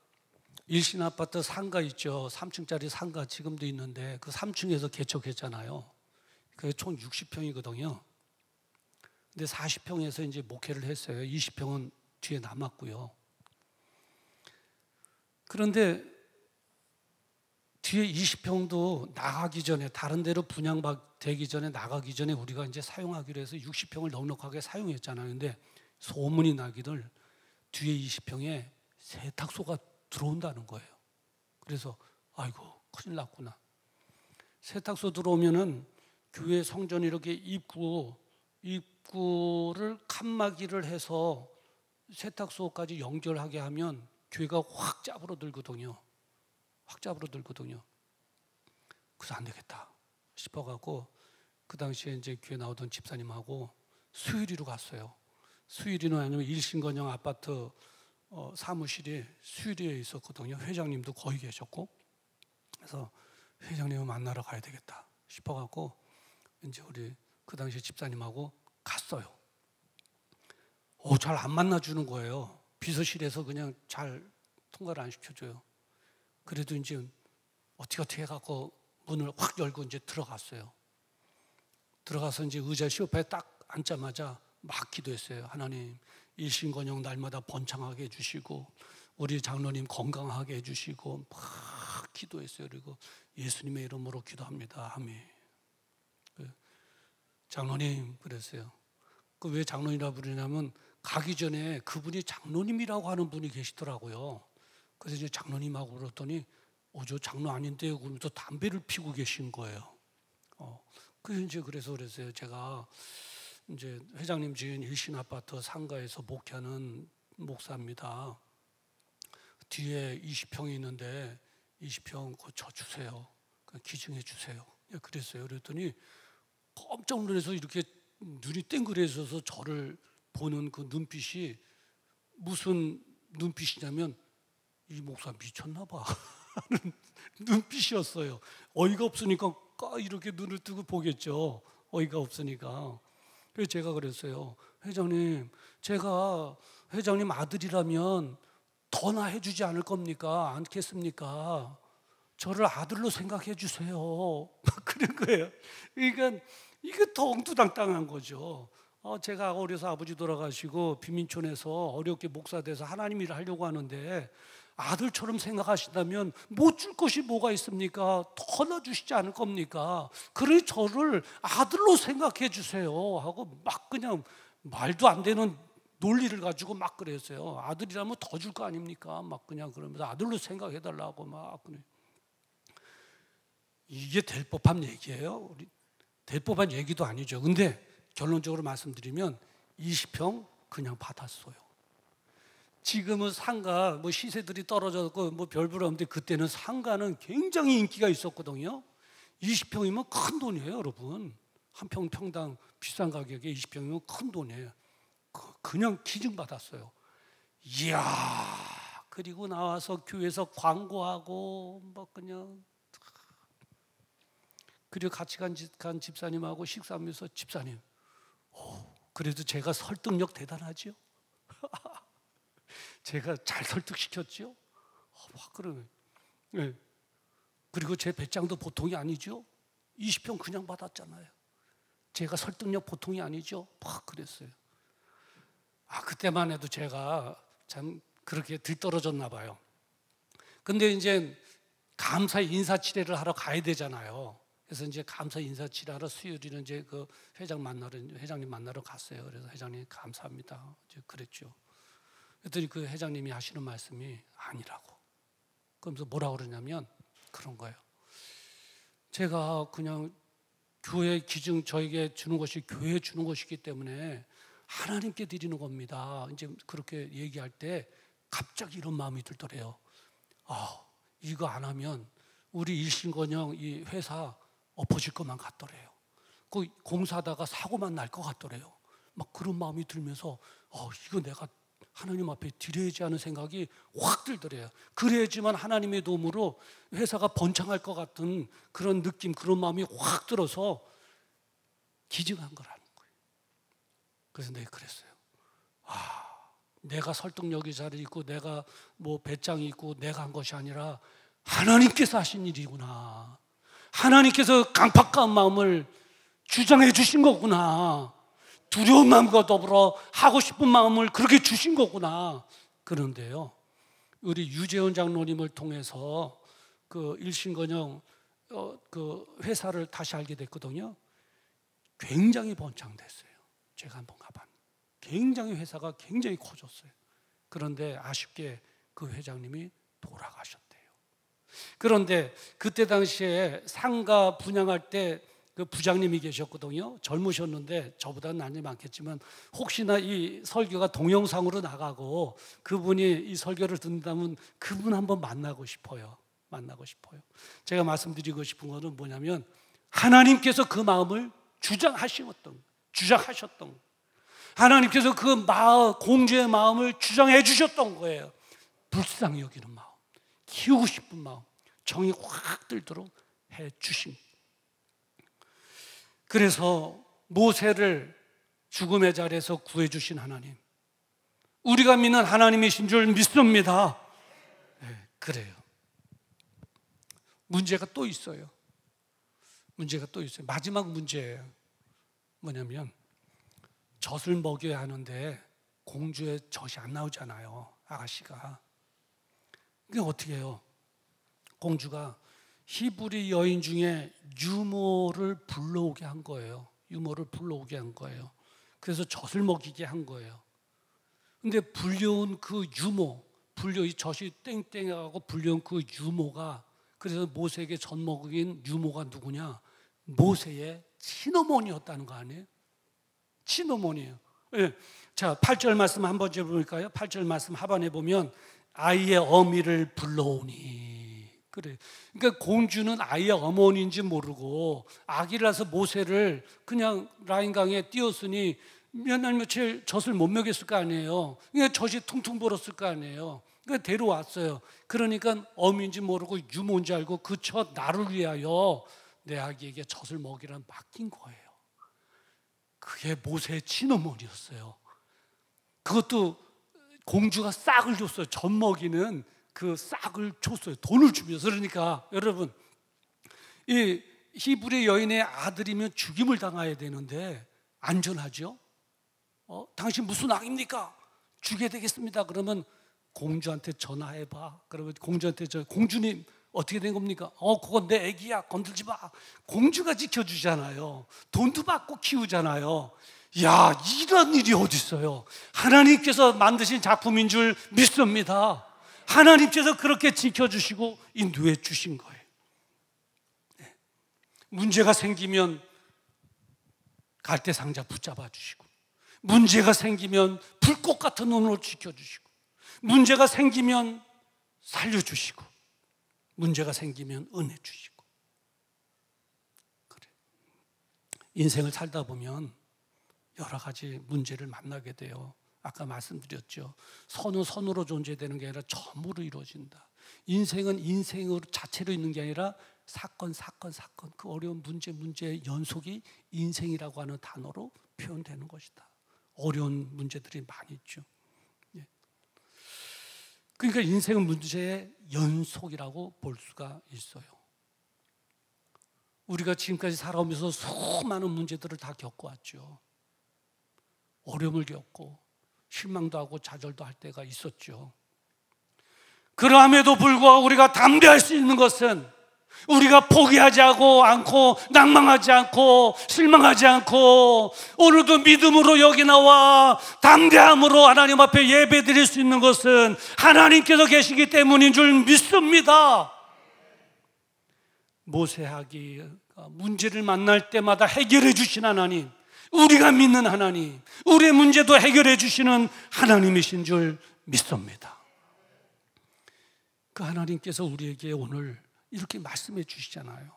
일신 아파트 상가 있죠. 3층짜리 상가 지금도 있는데 그 3층에서 개척했잖아요. 그게 총 60평이거든요. 근데 40평에서 이제 목회를 했어요. 20평은 뒤에 남았고요. 그런데 뒤에 20평도 나가기 전에 다른 데로 분양되기 전에 나가기 전에 우리가 이제 사용하기로 해서 60평을 넉넉하게 사용했잖아요. 근데 소문이 나기를 뒤에 20평에 세탁소가 들어온다는 거예요. 그래서 아이고 큰일 났구나. 세탁소 들어오면은 교회 성전 이렇게 입구를 칸막이를 해서 세탁소까지 연결하게 하면 교회가 확 짜부러들거든요. 그래서 안 되겠다 싶어갖고 그 당시에 이제 교회 나오던 집사님하고 수유리로 갔어요. 수유리는 아니면 일신건영 아파트 사무실이 수유리에 있었거든요. 회장님도 거기 계셨고, 그래서 회장님을 만나러 가야 되겠다 싶어갖고 이제 우리 그 당시 집사님하고 갔어요. 잘 안 만나주는 거예요. 비서실에서 그냥 잘 통과를 안 시켜줘요. 그래도 이제 어떻게 해갖고 문을 확 열고 이제 들어갔어요. 들어가서 이제 의자 소파에 딱 앉자마자 막 기도했어요. 하나님, 일신건영 날마다 번창하게 해주시고 우리 장로님 건강하게 해주시고 막 기도했어요. 그리고 예수님의 이름으로 기도합니다. 아멘. 장로님 그랬어요. 그 왜 장로님이라 부르냐면 가기 전에 그분이 장로님이라고 하는 분이 계시더라고요. 그래서 이제 장로님하고 그랬더니 저 장로 아닌데요. 그러면서 담배를 피고 계신 거예요. 그래서 그랬어요. 제가 이제 회장님 지은 일신 아파트 상가에서 목회하는 목사입니다. 뒤에 20평이 있는데 20평 그거 저 주세요. 기증해 주세요. 그랬어요. 그랬더니 깜짝 놀라서 이렇게 눈이 땡그레져서 저를 보는 그 눈빛이 무슨 눈빛이냐면 이 목사 미쳤나 봐 하는 눈빛이었어요. 어이가 없으니까 이렇게 눈을 뜨고 보겠죠. 어이가 없으니까. 그래서 제가 그랬어요. 회장님, 제가 회장님 아들이라면 더나 해주지 않을 겁니까? 않겠습니까? 저를 아들로 생각해 주세요. 그런 거예요. 그러니까 이게 더 엉뚱당당한 거죠. 제가 어려서 아버지 돌아가시고 빈민촌에서 어렵게 목사 돼서 하나님 일을 하려고 하는데 아들처럼 생각하신다면 못 줄 것이 뭐가 있습니까? 더나 주시지 않을 겁니까? 그러니 저를 아들로 생각해 주세요 하고 막 그냥 말도 안 되는 논리를 가지고 막 그랬어요. 아들이라면 더 줄 거 아닙니까? 막 그냥 그러면서 아들로 생각해 달라고 막 그래. 이게 될 법한 얘기예요? 될 법한 얘기도 아니죠. 근데 결론적으로 말씀드리면 20평 그냥 받았어요. 지금은 상가 뭐 시세들이 떨어졌고 뭐 별볼 없는데 그때는 상가는 굉장히 인기가 있었거든요. 20평이면 큰 돈이에요, 여러분. 한 평 평당 비싼 가격에 20평이면 큰 돈이에요. 그냥 기증받았어요. 이야, 그리고 나와서 교회에서 광고하고 뭐 그냥, 그리고 같이 간 집사님하고 식사하면서 집사님, 그래도 제가 설득력 대단하죠? 제가 잘 설득시켰죠? 막 그러면, 네. 그리고 제 배짱도 보통이 아니죠? 20평 그냥 받았잖아요. 제가 설득력 보통이 아니죠? 막 그랬어요. 그때만 해도 제가 참 그렇게 들떨어졌나 봐요. 근데 이제 감사 인사치레를 하러 가야 되잖아요. 그래서 이제 감사 인사치레하러 수요일에는 이제 그 회장님 만나러 갔어요. 그래서 회장님 감사합니다. 이제 그랬죠. 그랬더니 그 회장님이 하시는 말씀이 아니라고. 그러면서 뭐라 그러냐면 그런 거예요. 제가 그냥 교회 기증 저에게 주는 것이 교회에 주는 것이기 때문에 하나님께 드리는 겁니다. 이제 그렇게 얘기할 때 갑자기 이런 마음이 들더래요. 이거 안 하면 우리 일신건영 이 회사 엎어질 것만 같더래요. 그 공사하다가 사고만 날 것 같더래요. 막 그런 마음이 들면서 이거 내가 하나님 앞에 드려야지 하는 생각이 확 들더래요. 그래야지만 하나님의 도움으로 회사가 번창할 것 같은 그런 느낌, 그런 마음이 확 들어서 기증한 거라는 거예요. 그래서 내가 그랬어요. 내가 설득력이 잘 있고 내가 뭐 배짱이 있고 내가 한 것이 아니라 하나님께서 하신 일이구나. 하나님께서 강팍한 마음을 주장해 주신 거구나. 두려운 마음과 더불어 하고 싶은 마음을 그렇게 주신 거구나. 그런데요, 우리 유재원 장로님을 통해서 그 일신건영 그 회사를 다시 알게 됐거든요. 굉장히 번창됐어요. 제가 한번 가봤는데 굉장히 회사가 굉장히 커졌어요. 그런데 아쉽게 그 회장님이 돌아가셨대요. 그런데 그때 당시에 상가 분양할 때 그 부장님이 계셨거든요. 젊으셨는데 저보다는 나이 많겠지만 혹시나 이 설교가 동영상으로 나가고 그분이 이 설교를 듣는다면 그분 한번 만나고 싶어요. 제가 말씀드리고 싶은 것은 뭐냐면 하나님께서 그 마음을 주장하셨던 하나님께서 그 공주의 마음을 주장해 주셨던 거예요. 불쌍히 여기는 마음, 키우고 싶은 마음, 정이 확 들도록 해 주신. 그래서 모세를 죽음의 자리에서 구해 주신 하나님, 우리가 믿는 하나님이신 줄 믿습니다. 네, 그래요. 문제가 또 있어요. 마지막 문제예요. 뭐냐면 젖을 먹여야 하는데 공주의 젖이 안 나오잖아요. 아가씨가. 그게 어떻게 해요? 공주가 히브리 여인 중에 유모를 불러오게 한 거예요. 그래서 젖을 먹이게 한 거예요. 근데 불려온 그 유모, 이 젖이 땡땡하고 불려온 그 유모가, 그래서 모세에게 젖 먹인 유모가 누구냐? 모세의 친어머니였다는 거 아니에요? 친어머니예요. 네. 자, 8절 말씀 한번 볼까요? 8절 말씀 하반에 보면 아이의 어미를 불러오니. 그래. 그러니까 공주는 아이의 어머니인지 모르고 아기를 낳아서 모세를 그냥 라인강에 띄웠으니 몇 날 며칠 젖을 못 먹였을 거 아니에요. 그러니까 젖이 퉁퉁 불었을 거 아니에요. 그러니까 데려왔어요. 그러니까 어미인지 모르고 유모인지 알고 그 젖 나를 위하여 내 아기에게 젖을 먹이라 맡긴 거예요. 그게 모세의 친어머니였어요. 그것도 공주가 싹을 줬어요. 젖 먹이는 그 싹을 줬어요. 돈을 주면서. 그러니까 여러분, 이 히브리 여인의 아들이면 죽임을 당해야 되는데 안전하죠? 당신 무슨 악입니까? 죽여야 되겠습니다. 그러면 공주한테 전화해봐. 그러면 공주한테 공주님 어떻게 된 겁니까? 그건 내 애기야. 건들지 마. 공주가 지켜주잖아요. 돈도 받고 키우잖아요. 야, 이런 일이 어디 있어요? 하나님께서 만드신 작품인 줄 믿습니다. 하나님께서 그렇게 지켜주시고 인도해 주신 거예요. 네. 문제가 생기면 갈대상자 붙잡아 주시고, 문제가 생기면 불꽃 같은 눈으로 지켜주시고, 문제가 생기면 살려주시고, 문제가 생기면 은혜 주시고. 그래. 인생을 살다 보면 여러 가지 문제를 만나게 돼요. 아까 말씀드렸죠. 선은 선으로 존재되는 게 아니라 점으로 이루어진다. 인생은 인생으로 자체로 있는 게 아니라 사건, 그 어려운 문제의 연속이 인생이라고 하는 단어로 표현되는 것이다. 어려운 문제들이 많이 있죠. 그러니까 인생은 문제의 연속이라고 볼 수가 있어요. 우리가 지금까지 살아오면서 수많은 문제들을 다 겪어왔죠. 어려움을 겪고 실망도 하고 좌절도 할 때가 있었죠. 그럼에도 불구하고 우리가 담대할 수 있는 것은, 우리가 포기하지 않고 낭망하지 않고 실망하지 않고 오늘도 믿음으로 여기 나와 담대함으로 하나님 앞에 예배드릴 수 있는 것은 하나님께서 계시기 때문인 줄 믿습니다. 모세하기 문제를 만날 때마다 해결해 주신 하나님, 우리가 믿는 하나님, 우리의 문제도 해결해 주시는 하나님이신 줄 믿습니다. 그 하나님께서 우리에게 오늘 이렇게 말씀해 주시잖아요.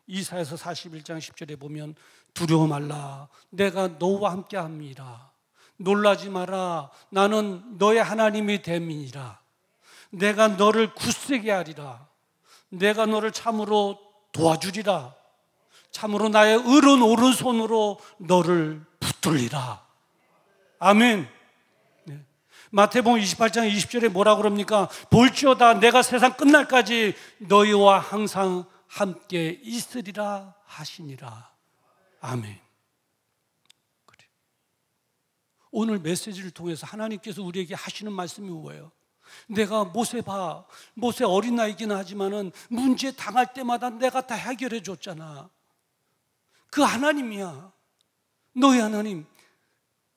이사야서 41장 10절에 보면 두려워 말라, 내가 너와 함께 함이라. 놀라지 마라, 나는 너의 하나님이 됨이니라. 내가 너를 굳세게 하리라. 내가 너를 참으로 도와주리라. 참으로 나의 의로운 오른손으로 너를 붙들리라. 아멘. 마태복음 28장 20절에 뭐라고 그럽니까? 볼지어다 내가 세상 끝날까지 너희와 항상 함께 있으리라 하시니라. 아멘. 그래. 오늘 메시지를 통해서 하나님께서 우리에게 하시는 말씀이 뭐예요? 내가 모세 봐, 모세 어린 나이긴 하지만은 문제 당할 때마다 내가 다 해결해 줬잖아. 그 하나님이야. 너희 하나님.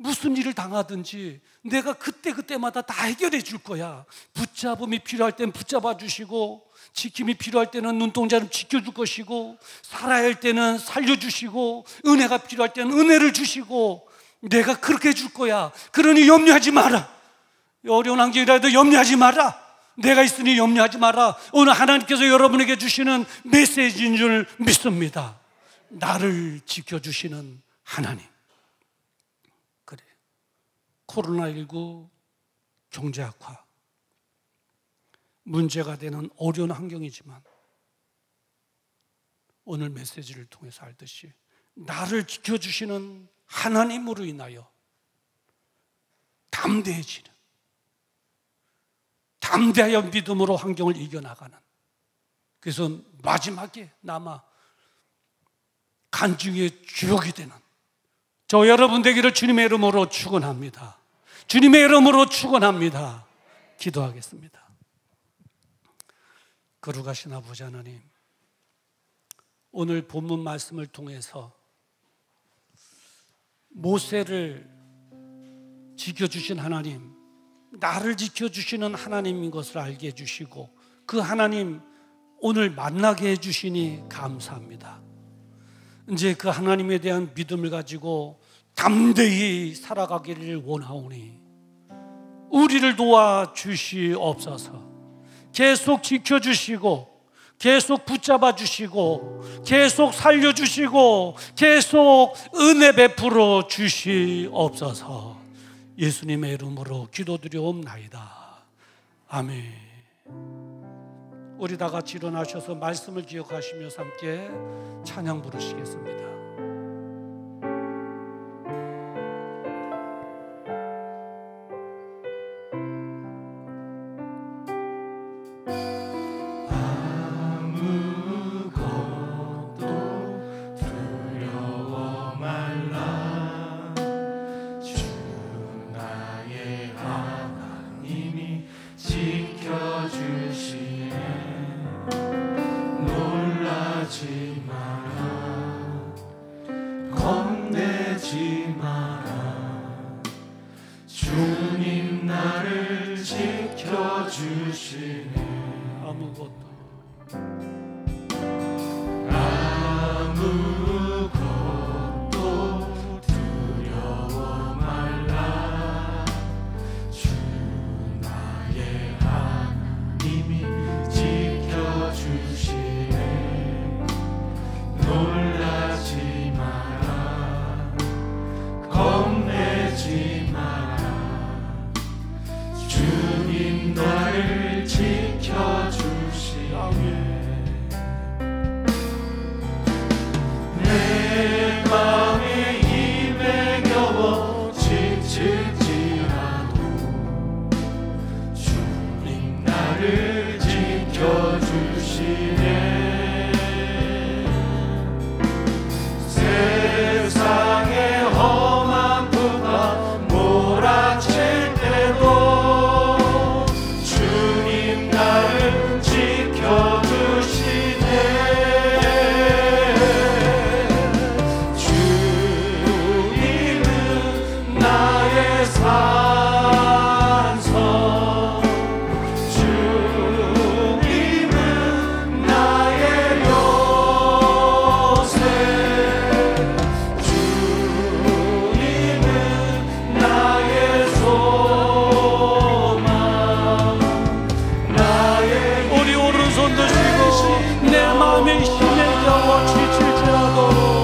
무슨 일을 당하든지 내가 그때마다 다 해결해 줄 거야. 붙잡음이 필요할 때는 붙잡아 주시고, 지킴이 필요할 때는 눈동자를 지켜줄 것이고, 살아야 할 때는 살려주시고, 은혜가 필요할 때는 은혜를 주시고, 내가 그렇게 해줄 거야. 그러니 염려하지 마라. 어려운 환경이라도 염려하지 마라. 내가 있으니 염려하지 마라. 오늘 하나님께서 여러분에게 주시는 메시지인 줄 믿습니다. 나를 지켜주시는 하나님. 코로나19 경제 악화, 문제가 되는 어려운 환경이지만 오늘 메시지를 통해서 알듯이 나를 지켜주시는 하나님으로 인하여 담대하여 믿음으로 환경을 이겨나가는, 그래서 마지막에 남아 간증의 주역이 되는 저 여러분 되기를 주님의 이름으로 축원합니다. 주님의 이름으로 축원합니다. 기도하겠습니다. 거룩하신 아버지 하나님, 오늘 본문 말씀을 통해서 모세를 지켜주신 하나님, 나를 지켜주시는 하나님인 것을 알게 해주시고, 그 하나님 오늘 만나게 해주시니 감사합니다. 이제 그 하나님에 대한 믿음을 가지고 담대히 살아가기를 원하오니 우리를 도와주시옵소서. 계속 지켜주시고, 계속 붙잡아 주시고, 계속 살려주시고, 계속 은혜 베풀어 주시옵소서. 예수님의 이름으로 기도드리옵나이다. 아멘. 우리 다 같이 일어나셔서 말씀을 기억하시면서 함께 찬양 부르시겠습니다. 아무것도 두려워 말라. 마음의 힘에 겨워 지칠지라도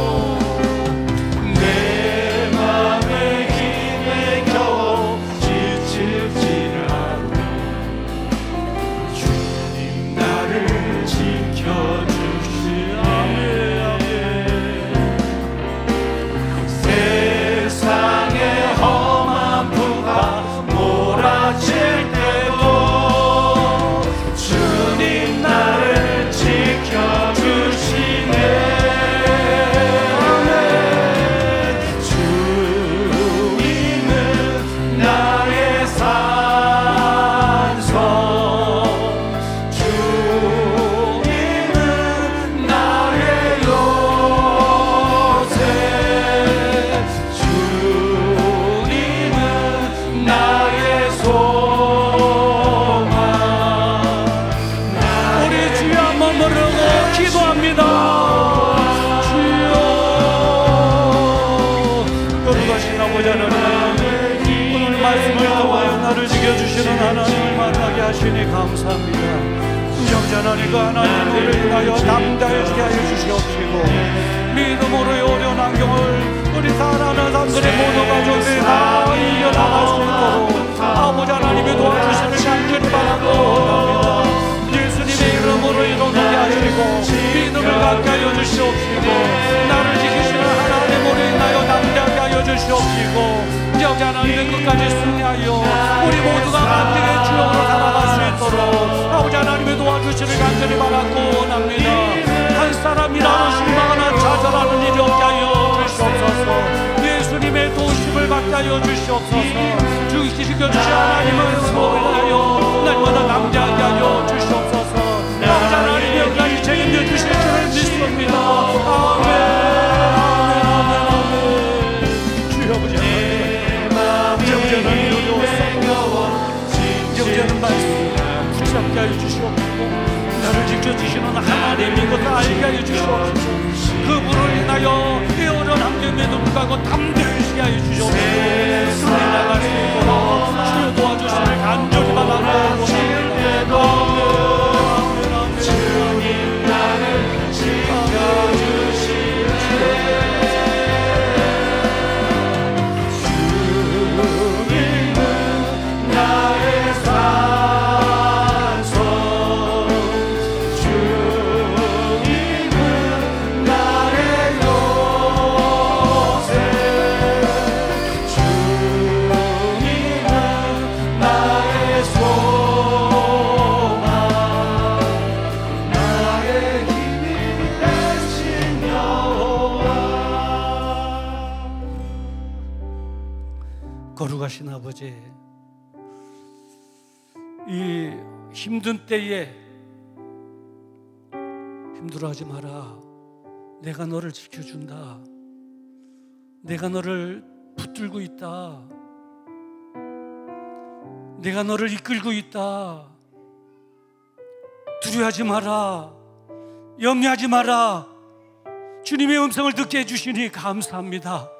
하나님을 만나게 하시니 감사합니다. 영전하니까 하나님을 인하여 담대하게 하여 주시옵시고 믿음으로 어려운 환경을 우리 사랑하는 사람들의 모든 가족들이 다 이겨나갈 수 있도록 아버지 하나님의 도와주시를 간절히 바라고 합니다. 예수님의 이름으로 이루게 하시고 믿음을 갖게 하여 주시옵시고 나를 지키시는 하나님으로 인하여 담대하게 하여 주시옵시고 여기 하나님의 끝까지 승리하여 우리 모두가 만등의 주역으로 살아갈 수 있도록 아버지 하나님의 도와주시를 간절히 바라고 원합니다. 한 사람이라도 실망하나 좌절하는 일이 없게 하여 주시옵소서. 예수님의 도우심을 받게 하여 주시옵소서. 지켜주신 하나님을 소원하여 날마다 남자하게 하여 주시옵소서. 아버지 하나님 여기까지 책임져 주실 줄을 믿습니다. 아멘. 주여 아버지 영전은 말씀 붙잡게 하여 주시옵시고 나를 지켜주시는 하나님인 것을 알게 하여 주시옵시고 그분을 인하여 이 어려운 환경에도 불구하고 담대하게 하여 주시옵시고 승리 나갈 수 있도록 주여 도와주시길 간절히 바라고 주님 나를 지켜주시네 거룩하신 아버지, 이 힘든 때에 힘들어하지 마라. 내가 너를 지켜준다. 내가 너를 붙들고 있다. 내가 너를 이끌고 있다. 두려워하지 마라. 염려하지 마라. 주님의 음성을 듣게 해주시니 감사합니다.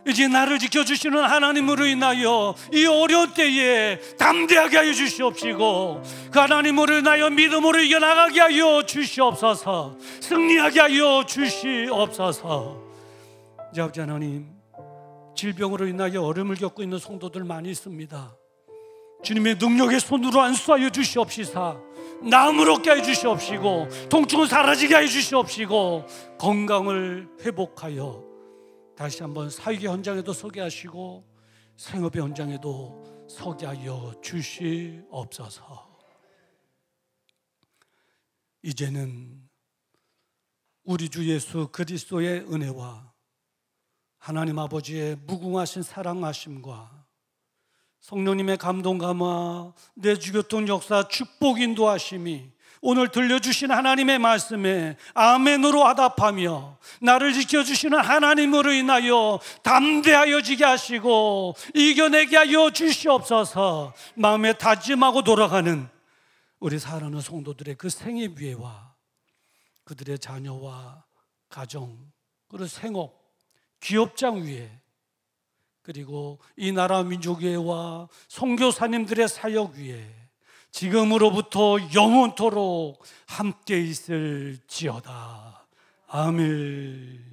이제 나를 지켜주시는 하나님으로 인하여 이 어려운 때에 담대하게 하여 주시옵시고 그 하나님으로 인하여 믿음으로 이겨나가게 하여 주시옵소서. 승리하게 하여 주시옵소서. 이제 아버지 하나님, 질병으로 인하여 어려움을 겪고 있는 성도들 많이 있습니다. 주님의 능력의 손으로 안수하여 주시옵시사 나음을 얻게 하여 주시옵시고 통증은 사라지게 하여 주시옵시고 건강을 회복하여 다시 한번 사역의 현장에도 서게 하시고 생업의 현장에도 서게 하여 주시옵소서. 이제는 우리 주 예수 그리스도의 은혜와 하나님 아버지의 무궁하신 사랑하심과 성령님의 감동 감화, 내주교통 역사 축복 인도하심이 오늘 들려주신 하나님의 말씀에 아멘으로 화답하며 나를 지켜주시는 하나님으로 인하여 담대하여지게 하시고 이겨내게 하여 주시옵소서. 마음에 다짐하고 돌아가는 우리 사랑하는 성도들의 그 생애 위에와 그들의 자녀와 가정 그리고 생업, 기업장 위에 그리고 이 나라 민족회와 선교사님들의 사역 위에 지금으로부터 영원토록 함께 있을지어다. 아멘.